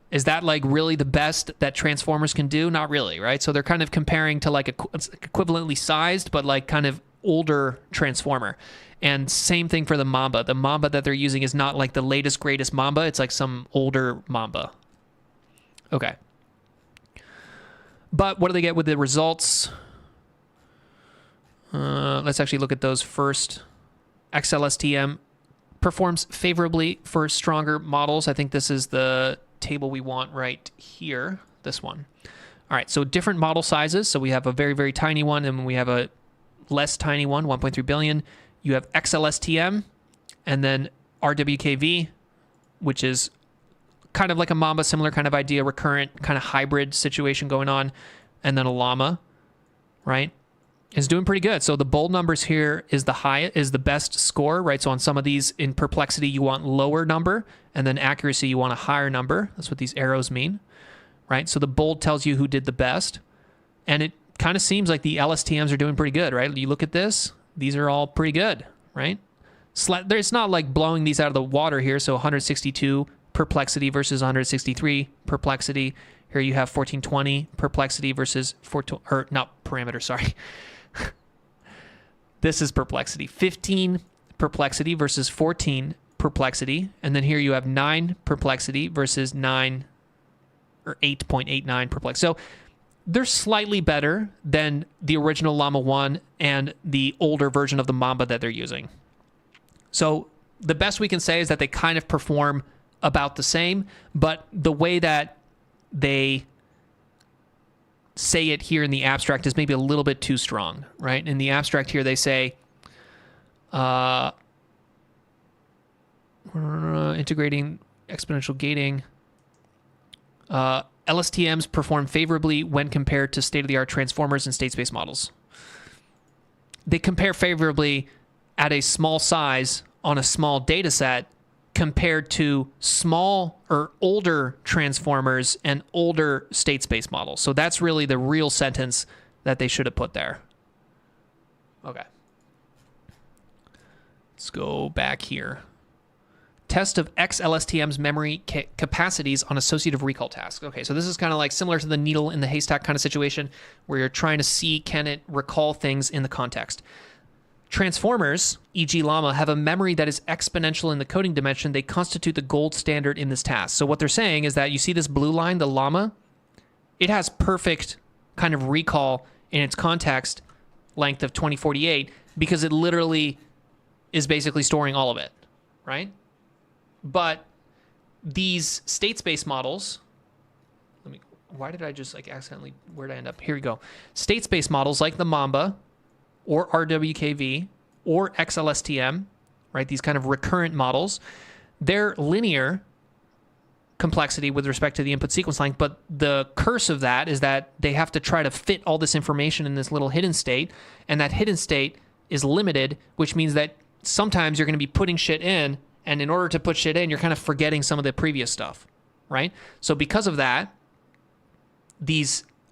is that, like, really the best that Transformers can do? Not really, right? So they're kind of comparing to, like, equivalently sized, but, like, kind of older Transformer. And same thing for the Mamba. The Mamba that they're using is not like the latest, greatest Mamba. It's like some older Mamba. Okay. But what do they get with the results? Let's actually look at those first. xLSTM performs favorably for stronger models. I think this is the table we want right here. This one. All right, so different model sizes. So we have a very, very tiny one, and we have a less tiny one, 1.3 billion. You have xLSTM, and then RWKV, which is kind of like a Mamba, similar kind of idea, recurrent kind of hybrid situation going on, and then a Llama, right, is doing pretty good. So the bold numbers here is the best score, right? So on some of these in perplexity, you want lower number, and then accuracy, you want a higher number. That's what these arrows mean, right? So the bold tells you who did the best, and it kind of seems like the LSTMs are doing pretty good, right? You look at this. These are all pretty good, right? It's not like blowing these out of the water here. So 162 perplexity versus 163 perplexity. Here you have 1420 perplexity versus not parameter, sorry. This is perplexity. 15 perplexity versus 14 perplexity. And then here you have 9 perplexity versus 9 or 8.89 perplexity. So they're slightly better than the original Llama 1 and the older version of the Mamba that they're using. So the best we can say is that they kind of perform about the same, but the way that they say it here in the abstract is maybe a little bit too strong, right? In the abstract here, they say, integrating exponential gating, LSTMs perform favorably when compared to state-of-the-art transformers and state space models. They compare favorably at a small size on a small data set compared to small or older transformers and older state space models. So that's really the real sentence that they should have put there. Okay. Let's go back here. Test of xLSTM's memory capacities on associative recall tasks. Okay, so this is kind of like similar to the needle in the haystack kind of situation where you're trying to see, can it recall things in the context. Transformers, e.g. Llama, have a memory that is exponential in the coding dimension. They constitute the gold standard in this task. So what they're saying is that you see this blue line, the Llama, it has perfect kind of recall in its context length of 2048 because it literally is basically storing all of it, right? But these state space models, why did I just like accidentally, where'd I end up? Here we go. State space models like the Mamba or RWKV or xLSTM, right? These kind of recurrent models, they're linear complexity with respect to the input sequence length, but the curse of that is that they have to try to fit all this information in this little hidden state, and that hidden state is limited, which means that sometimes you're going to be putting shit in, and in order to put shit in, you're kind of forgetting some of the previous stuff, right? So because of that,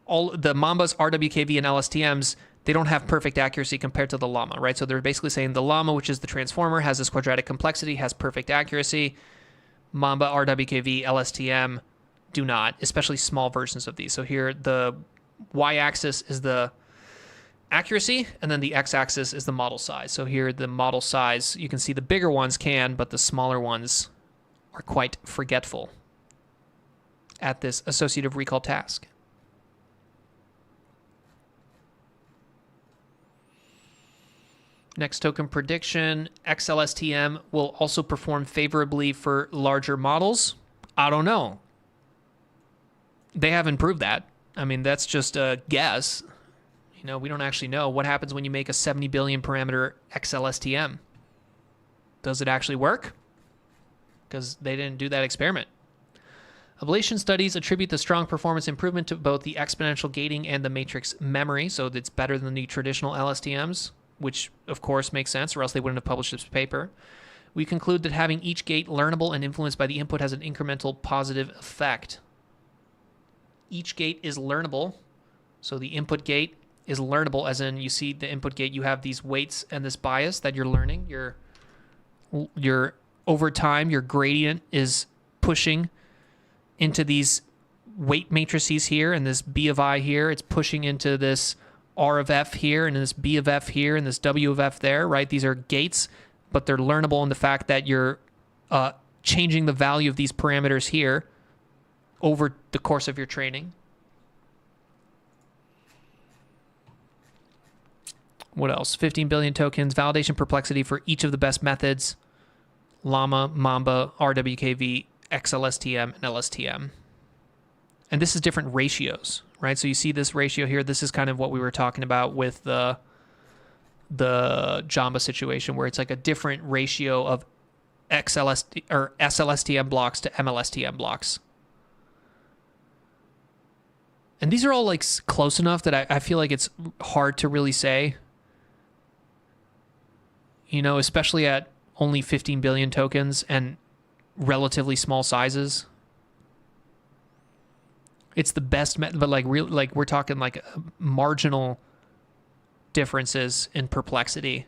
all the Mambas, RWKV, and LSTMs, they don't have perfect accuracy compared to the llama, right? So they're basically saying the llama, which is the transformer, has this quadratic complexity, has perfect accuracy. Mamba, RWKV, LSTM do not, especially small versions of these. So here, the y-axis is the accuracy, and then the x-axis is the model size. So here, the model size, you can see the bigger ones can, but the smaller ones are quite forgetful at this associative recall task. Next token prediction, XLSTM will also perform favorably for larger models. I don't know. They haven't proved that. I mean, that's just a guess. You know, we don't actually know what happens when you make a 70 billion parameter XLSTM. Does it actually work? Because they didn't do that experiment. Ablation studies attribute the strong performance improvement to both the exponential gating and the matrix memory, so it's better than the traditional LSTMs, which of course makes sense, or else they wouldn't have published this paper. We conclude that having each gate learnable and influenced by the input has an incremental positive effect. Each gate is learnable, so the input gate is learnable, as in you see the input gate, you have these weights and this bias that you're learning. Your over time, your gradient is pushing into these weight matrices here, and this B of I here, it's pushing into this R of F here, and this B of F here, and this W of F there, right? These are gates, but they're learnable in the fact that you're changing the value of these parameters here over the course of your training. What else? 15 billion tokens, validation perplexity for each of the best methods, Llama, Mamba, RWKV, xLSTM, and LSTM. And this is different ratios, right? So you see this ratio here. This is kind of what we were talking about with the Jamba situation, where it's like a different ratio of SL-LSTM blocks to M-LSTM blocks. And these are all like close enough that I feel like it's hard to really say, you know, especially at only 15 billion tokens and relatively small sizes. It's the best, but like we're talking like marginal differences in perplexity.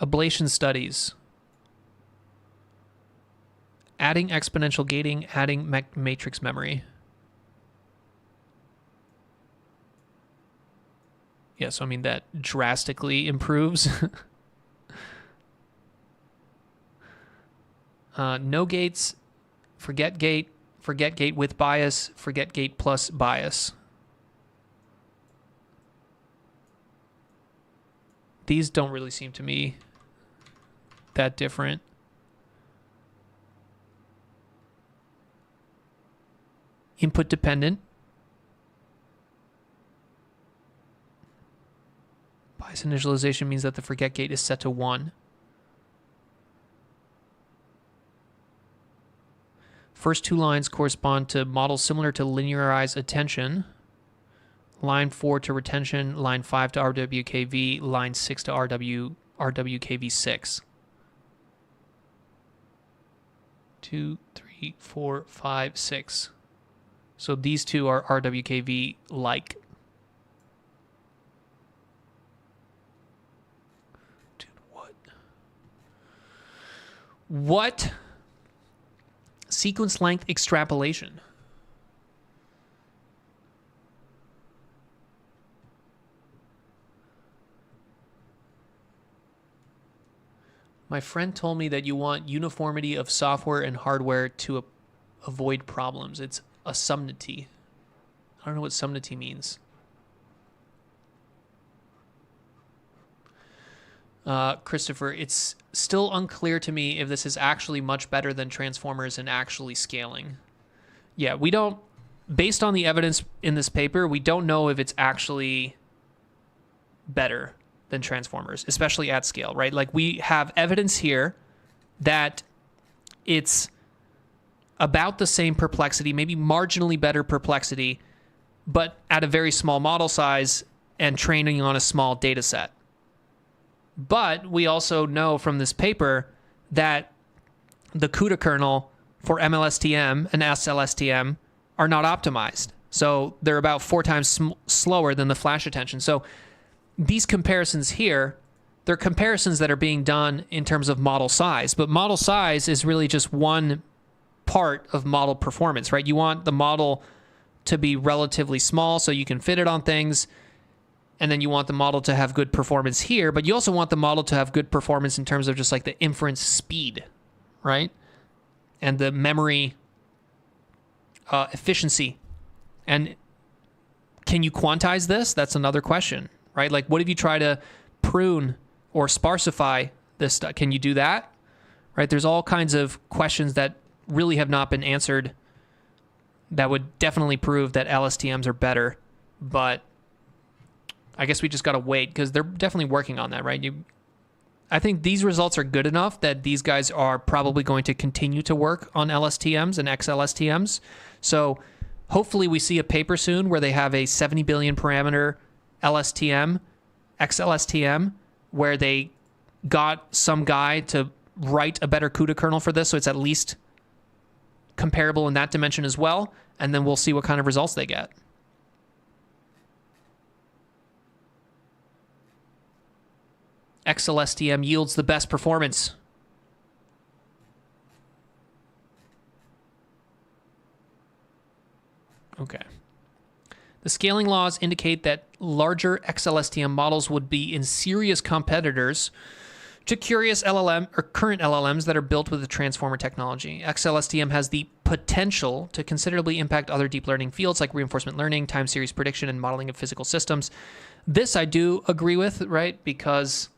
Ablation studies. Adding exponential gating, adding matrix memory. Yeah, so I mean that drastically improves. No gates, forget gate with bias, forget gate plus bias. These don't really seem to me that different. Input dependent. Bias initialization means that the forget gate is set to 1. First two lines correspond to models similar to linearized attention. Line 4 to retention, line 5 to RWKV, line 6 to RWKV6. 2, 3, 4, 5, 6. So these two are RWKV-like. Dude, what? What? Sequence length extrapolation. My friend told me that you want uniformity of software and hardware to avoid problems. It's a subnity. I don't know what subnity means. Christopher, it's still unclear to me if this is actually much better than transformers and actually scaling. Yeah, we don't, based on the evidence in this paper, we don't know if it's actually better than transformers, especially at scale, right? Like we have evidence here that it's about the same perplexity, maybe marginally better perplexity, but at a very small model size and training on a small data set. But we also know from this paper that the CUDA kernel for M-LSTM and SL-LSTM are not optimized. So they're about 4 times slower than the flash attention. So these comparisons here, they're comparisons that are being done in terms of model size. But model size is really just one part of model performance, right? You want the model to be relatively small so you can fit it on things. And then you want the model to have good performance here. But you also want the model to have good performance in terms of just like the inference speed, right? And the memory efficiency. And can you quantize this? That's another question, right? Like, what if you try to prune or sparsify this stuff? Can you do that? Right? There's all kinds of questions that really have not been answered that would definitely prove that LSTMs are better. But I guess we just got to wait because they're definitely working on that, right? I think these results are good enough that these guys are probably going to continue to work on LSTMs and xLSTMs. So hopefully we see a paper soon where they have a 70 billion parameter LSTM, xLSTM, where they got some guy to write a better CUDA kernel for this, so it's at least comparable in that dimension as well, and then we'll see what kind of results they get. XLSTM yields the best performance. Okay. The scaling laws indicate that larger XLSTM models would be in serious competitors to curious LLM or current LLMs that are built with the transformer technology. XLSTM has the potential to considerably impact other deep learning fields like reinforcement learning, time series prediction, and modeling of physical systems. This I do agree with, right? Because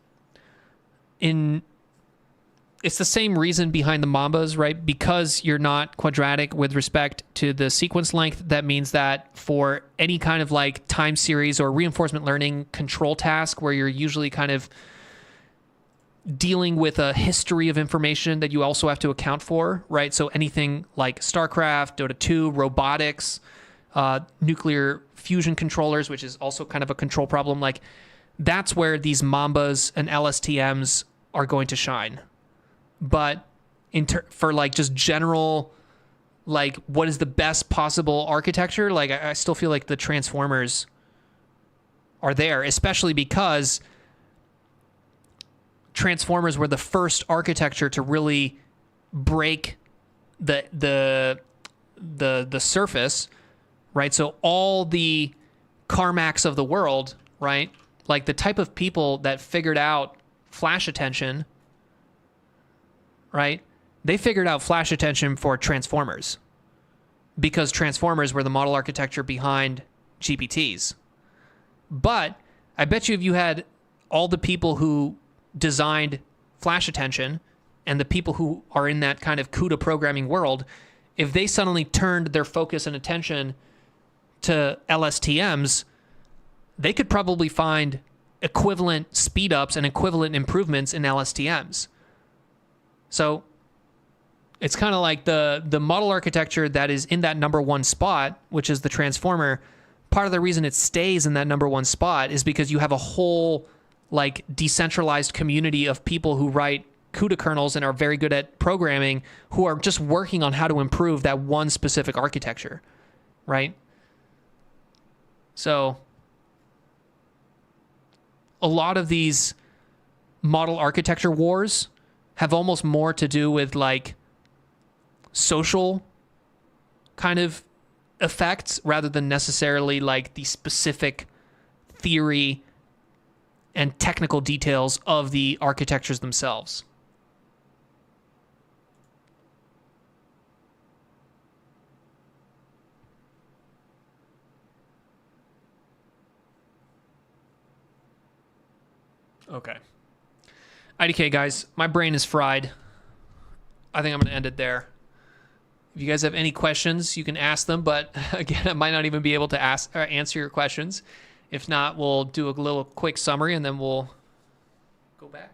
it's the same reason behind the Mambas, right? Because you're not quadratic with respect to the sequence length, that means that for any kind of like time series or reinforcement learning control task where you're usually kind of dealing with a history of information that you also have to account for, right? So anything like StarCraft, Dota 2, robotics, nuclear fusion controllers, which is also kind of a control problem, like that's where these Mambas and LSTMs are going to shine. But for like just general, like what is the best possible architecture, like I still feel like the transformers are there, especially because transformers were the first architecture to really break the surface, right? So all the Carmacks of the world, right? Like the type of people that figured out flash attention, right? They figured out flash attention for transformers because transformers were the model architecture behind GPTs. But I bet you if you had all the people who designed flash attention and the people who are in that kind of CUDA programming world, if they suddenly turned their focus and attention to LSTMs, they could probably find equivalent speedups and equivalent improvements in LSTMs. So it's kind of like the model architecture that is in that number one spot, which is the transformer. Part of the reason it stays in that number one spot is because you have a whole like decentralized community of people who write CUDA kernels and are very good at programming, who are just working on how to improve that one specific architecture, right? So a lot of these model architecture wars have almost more to do with like social kind of effects rather than necessarily like the specific theory and technical details of the architectures themselves. Okay. IDK, guys, my brain is fried. I think I'm going to end it there. If you guys have any questions, you can ask them, but again, I might not even be able to answer your questions. If not, we'll do a little quick summary and then we'll go back.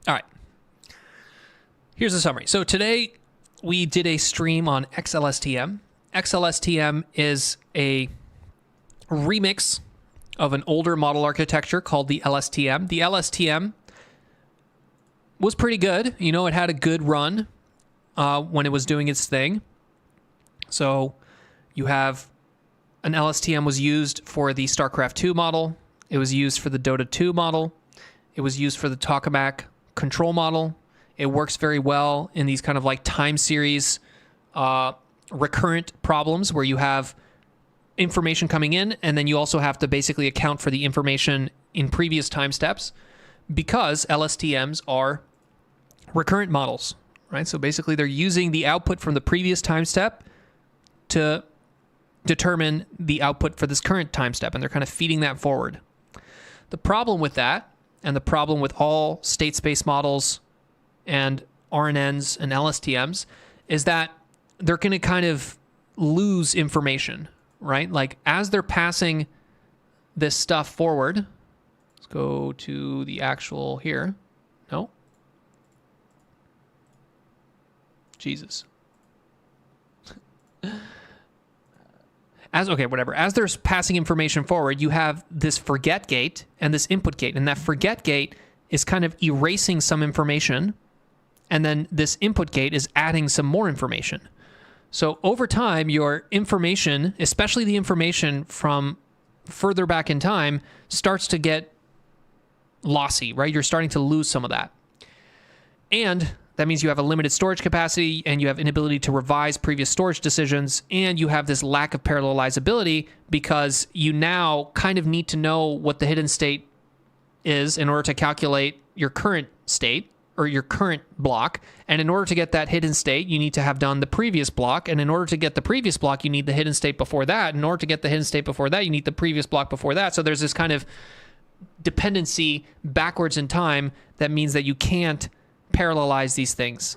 All right. Here's the summary. So today we did a stream on xLSTM. xLSTM is a remix of an older model architecture called the LSTM. The LSTM was pretty good. You know, it had a good run when it was doing its thing. So you have an LSTM was used for the StarCraft 2 model. It was used for the Dota 2 model. It was used for the tokamak control model. It works very well in these kind of like time series recurrent problems where you have information coming in and then you also have to basically account for the information in previous time steps, because LSTMs are recurrent models, right? So basically they're using the output from the previous time step to determine the output for this current time step, and they're kind of feeding that forward. The problem with that, and the problem with all state space models and RNNs and LSTMs, is that they're going to kind of lose information, right? Like as they're passing this stuff forward, let's go to the actual here. No. Jesus. As they're passing information forward, you have this forget gate and this input gate, and that forget gate is kind of erasing some information, and then this input gate is adding some more information. So over time, your information, especially the information from further back in time, starts to get lossy, right? You're starting to lose some of that. And that means you have a limited storage capacity and you have inability to revise previous storage decisions, and you have this lack of parallelizability because you now kind of need to know what the hidden state is in order to calculate your current state or your current block. And in order to get that hidden state, you need to have done the previous block. And in order to get the previous block, you need the hidden state before that. In order to get the hidden state before that, you need the previous block before that. So there's this kind of dependency backwards in time that means that you can't parallelize these things.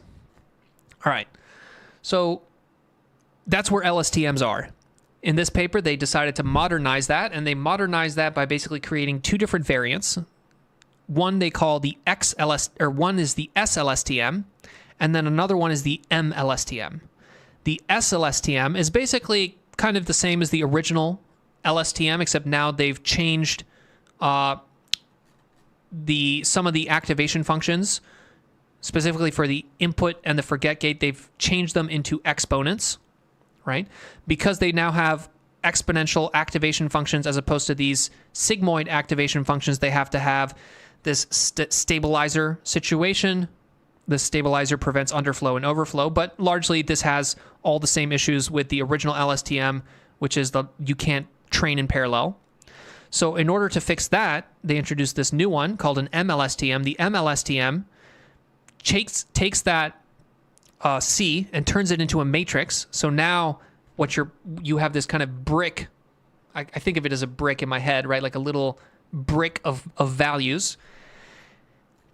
All right. So that's where LSTMs are. In this paper, they decided to modernize that, and they modernized that by basically creating two different variants. One they call the one is the SL-LSTM, and then another one is the M-LSTM. The SL-LSTM is basically kind of the same as the original LSTM, except now they've changed some of the activation functions. Specifically for the input and the forget gate, they've changed them into exponents, right? Because they now have exponential activation functions as opposed to these sigmoid activation functions, they have to have this stabilizer situation. The stabilizer prevents underflow and overflow, but largely this has all the same issues with the original LSTM, which is you can't train in parallel. So in order to fix that, they introduced this new one called an M-LSTM. The M-LSTM takes that C and turns it into a matrix. So now you have this kind of brick. I think of it as a brick in my head, right? Like a little brick of values.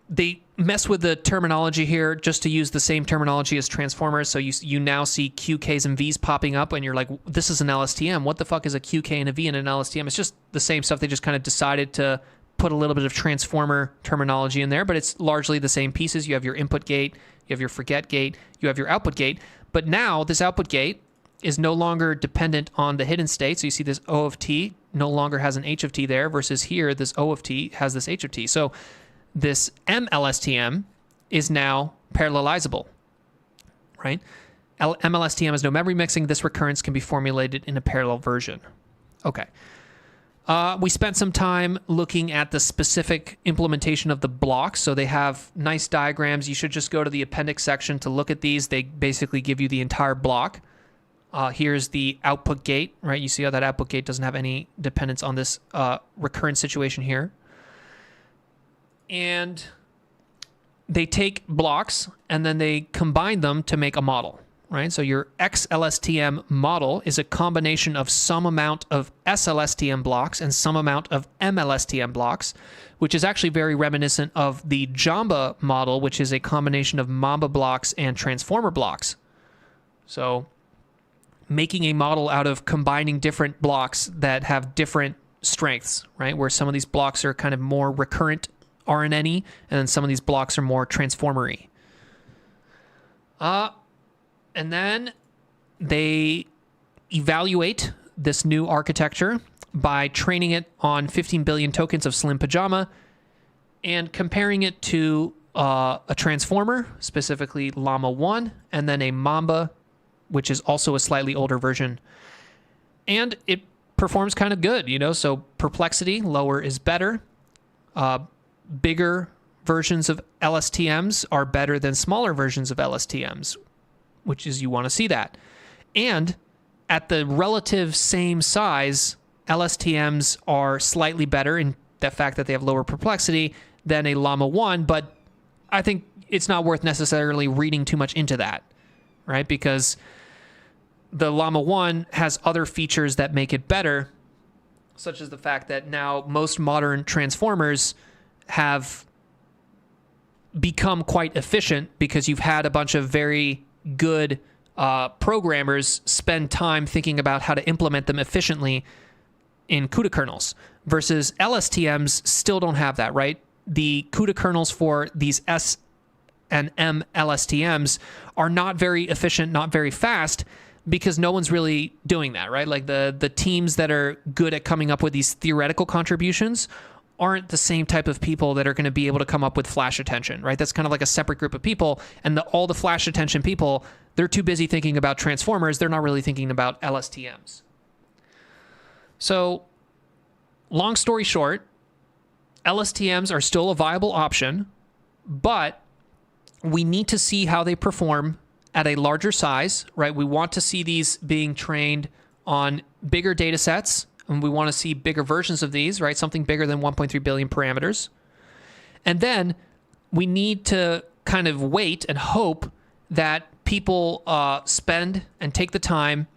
They mess with the terminology here just to use the same terminology as transformers. So you now see Q, Ks, and Vs popping up, and you're like, this is an LSTM. What the fuck is a Q, K, and a V in an LSTM? It's just the same stuff. They just kind of decided to put a little bit of transformer terminology in there, but it's largely the same pieces. You have your input gate, you have your forget gate, you have your output gate. But now this output gate is no longer dependent on the hidden state. So you see this O of T no longer has an H of T there, versus here this O of T has this H of T. So this M-LSTM is now parallelizable, right? M-LSTM has no memory mixing. This recurrence can be formulated in a parallel version. Okay. We spent some time looking at the specific implementation of the blocks. So they have nice diagrams. You should just go to the appendix section to look at these. They basically give you the entire block. Here's the output gate, right? You see how that output gate doesn't have any dependence on this recurrent situation here. And they take blocks and then they combine them to make a model, right? So your X-LSTM model is a combination of some amount of SL-LSTM blocks and some amount of M-LSTM blocks, which is actually very reminiscent of the Jamba model, which is a combination of Mamba blocks and transformer blocks. So making a model out of combining different blocks that have different strengths, right? Where some of these blocks are kind of more recurrent RNN-y, and then some of these blocks are more transformer-y. And then they evaluate this new architecture by training it on 15 billion tokens of Slim Pajama and comparing it to a transformer, specifically Llama 1, and then a Mamba, which is also a slightly older version. And it performs kind of good, you know, so perplexity, lower is better. Bigger versions of LSTMs are better than smaller versions of LSTMs, which is you want to see that. And at the relative same size, LSTMs are slightly better in the fact that they have lower perplexity than a Llama 1, but I think it's not worth necessarily reading too much into that, right? Because the Llama 1 has other features that make it better, such as the fact that now most modern transformers have become quite efficient because you've had a bunch of very good programmers spend time thinking about how to implement them efficiently in CUDA kernels, versus LSTMs still don't have that, right? The CUDA kernels for these S and M LSTMs are not very efficient, not very fast, because no one's really doing that, right? Like the teams that are good at coming up with these theoretical contributions aren't the same type of people that are going to be able to come up with flash attention, right? That's kind of like a separate group of people, and all the flash attention people, they're too busy thinking about transformers. They're not really thinking about LSTMs. So, long story short, LSTMs are still a viable option, but we need to see how they perform at a larger size, right? We want to see these being trained on bigger data sets, and we want to see bigger versions of these, right? Something bigger than 1.3 billion parameters. And then we need to kind of wait and hope that people spend and take the time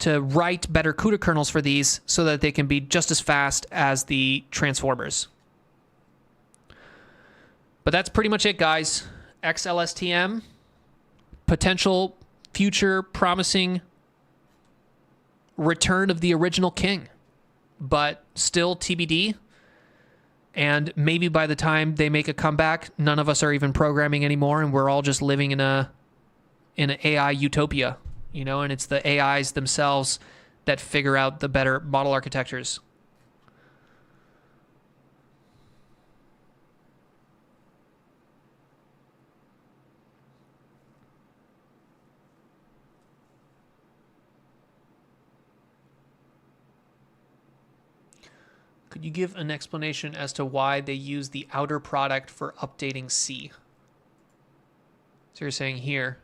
to write better CUDA kernels for these so that they can be just as fast as the transformers. But that's pretty much it, guys. X-LSTM, potential future promising return of the original king, but still TBD. And maybe by the time they make a comeback, none of us are even programming anymore, and we're all just living in an AI utopia, you know, and it's the AIs themselves that figure out the better model architectures. Could you give an explanation as to why they use the outer product for updating C? So you're saying here,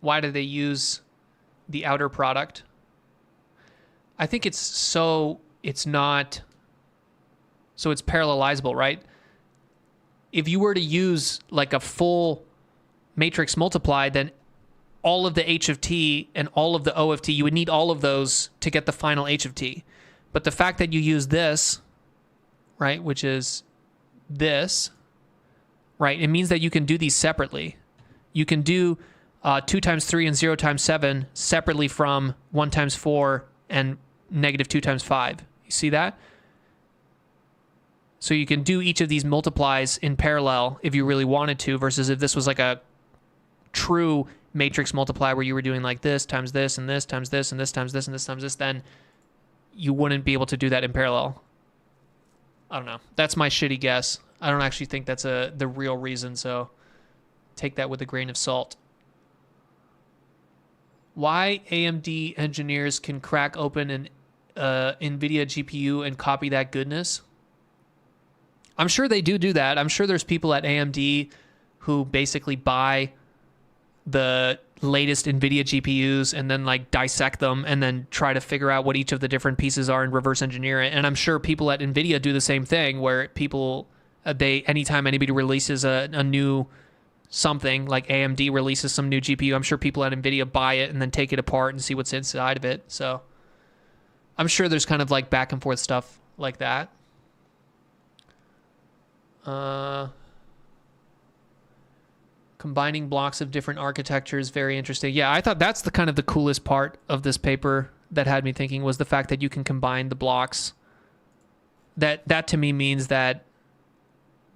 why do they use the outer product? I think it's so it's parallelizable, right? If you were to use like a full matrix multiply, then all of the H of T and all of the O of T, you would need all of those to get the final H of T. But the fact that you use this, right, which is this, right, it means that you can do these separately. You can do 2 times 3 and 0 times 7 separately from 1 times 4 and negative 2 times 5. You see that? So you can do each of these multiplies in parallel if you really wanted to, versus if this was like a true matrix multiply where you were doing like this times this and this times this and this times this and this times this, then you wouldn't be able to do that in parallel. I don't know. That's my shitty guess. I don't actually think that's the real reason, so take that with a grain of salt. Why AMD engineers can crack open an NVIDIA GPU and copy that goodness? I'm sure they do that. I'm sure there's people at AMD who basically buy the latest NVIDIA GPUs and then like dissect them and then try to figure out what each of the different pieces are and reverse engineer it. And I'm sure people at NVIDIA do the same thing, where people, anytime anybody releases a new something, like AMD releases some new GPU. I'm sure people at NVIDIA buy it and then take it apart and see what's inside of it. So I'm sure there's kind of like back and forth stuff like that. Combining blocks of different architectures, very interesting. Yeah, I thought that's the kind of the coolest part of this paper that had me thinking, was the fact that you can combine the blocks. That to me means that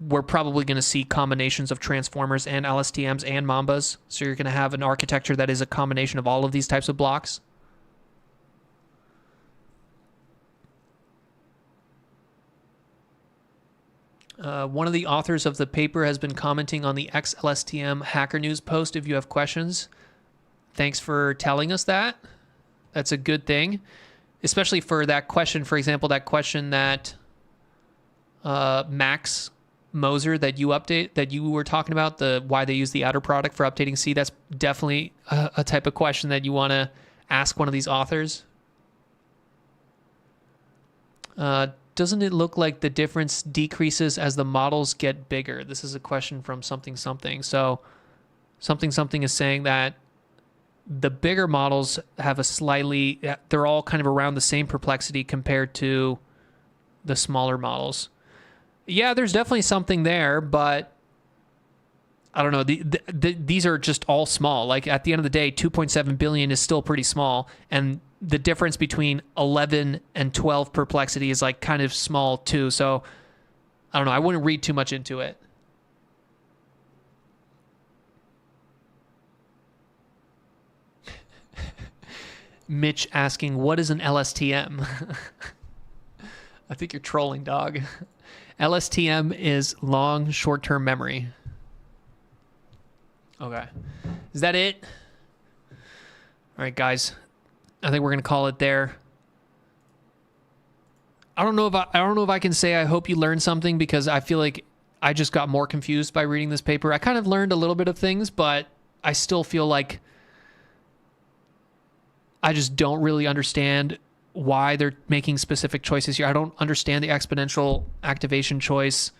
we're probably going to see combinations of transformers and LSTMs and Mambas. So you're going to have an architecture that is a combination of all of these types of blocks. One of the authors of the paper has been commenting on the X-LSTM Hacker News post. If you have questions, thanks for telling us that. That's a good thing, especially for that question. For example, that question that Max Moser that you were talking about, the why they use the outer product for updating C. That's definitely a type of question that you want to ask one of these authors. Doesn't it look like the difference decreases as the models get bigger? This is a question from something something. So something something is saying that the bigger models have a slightly, they're all kind of around the same perplexity compared to the smaller models. Yeah, there's definitely something there, but I don't know. These are just all small. Like at the end of the day, 2.7 billion is still pretty small, and the difference between 11 and 12 perplexity is like kind of small too. So I don't know. I wouldn't read too much into it. Mitch asking, what is an LSTM? I think you're trolling, dog. LSTM is long short-term memory. Okay. Is that it? All right, guys. I think we're going to call it there. I don't know if I can say I hope you learned something, because I feel like I just got more confused by reading this paper. I kind of learned a little bit of things, but I still feel like I just don't really understand why they're making specific choices here. I don't understand the exponential activation choice.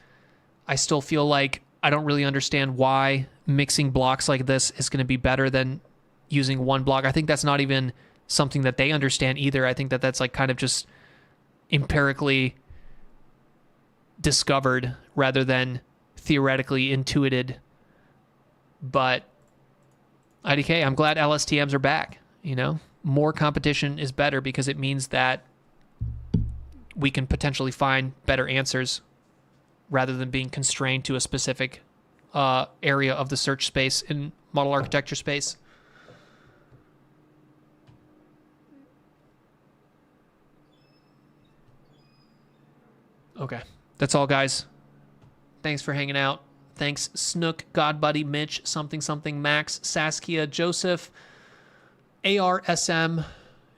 I still feel like I don't really understand why mixing blocks like this is going to be better than using one block. I think that's not even something that they understand either. I think that that's like kind of just empirically discovered rather than theoretically intuited. But IDK, I'm glad LSTMs are back. You know, more competition is better, because it means that we can potentially find better answers rather than being constrained to a specific area of the search space in model architecture space. Okay, that's all, guys. Thanks for hanging out. Thanks, Snook, Godbuddy, Mitch, something something, Max, Saskia, Joseph, ARSM,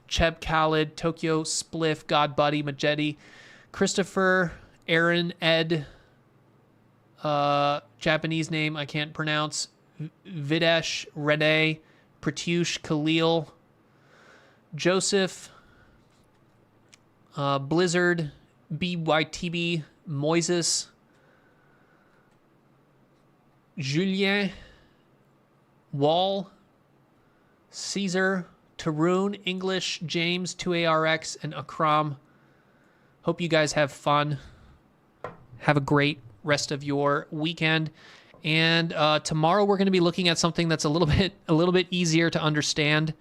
Cheb Khalid, Tokyo, Spliff, Godbuddy, Majetti, Christopher, Aaron, Ed, Japanese name I can't pronounce, Videsh, Rene, Pratyush, Khalil, Joseph, Blizzard, BYTB, Moises, Julien, Wall, Caesar, Tarun, English, James, 2ARX, and Akram. Hope you guys have fun. Have a great rest of your weekend. And tomorrow we're going to be looking at something that's a little bit easier to understand.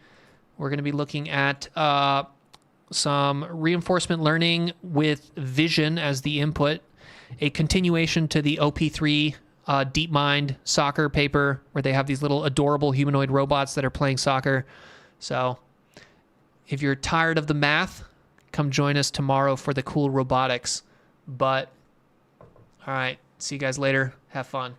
We're going to be looking at some reinforcement learning with vision as the input, a continuation to the OP3 DeepMind soccer paper, where they have these little adorable humanoid robots that are playing soccer. So if you're tired of the math, come join us tomorrow for the cool robotics. But all right, see you guys later. Have fun.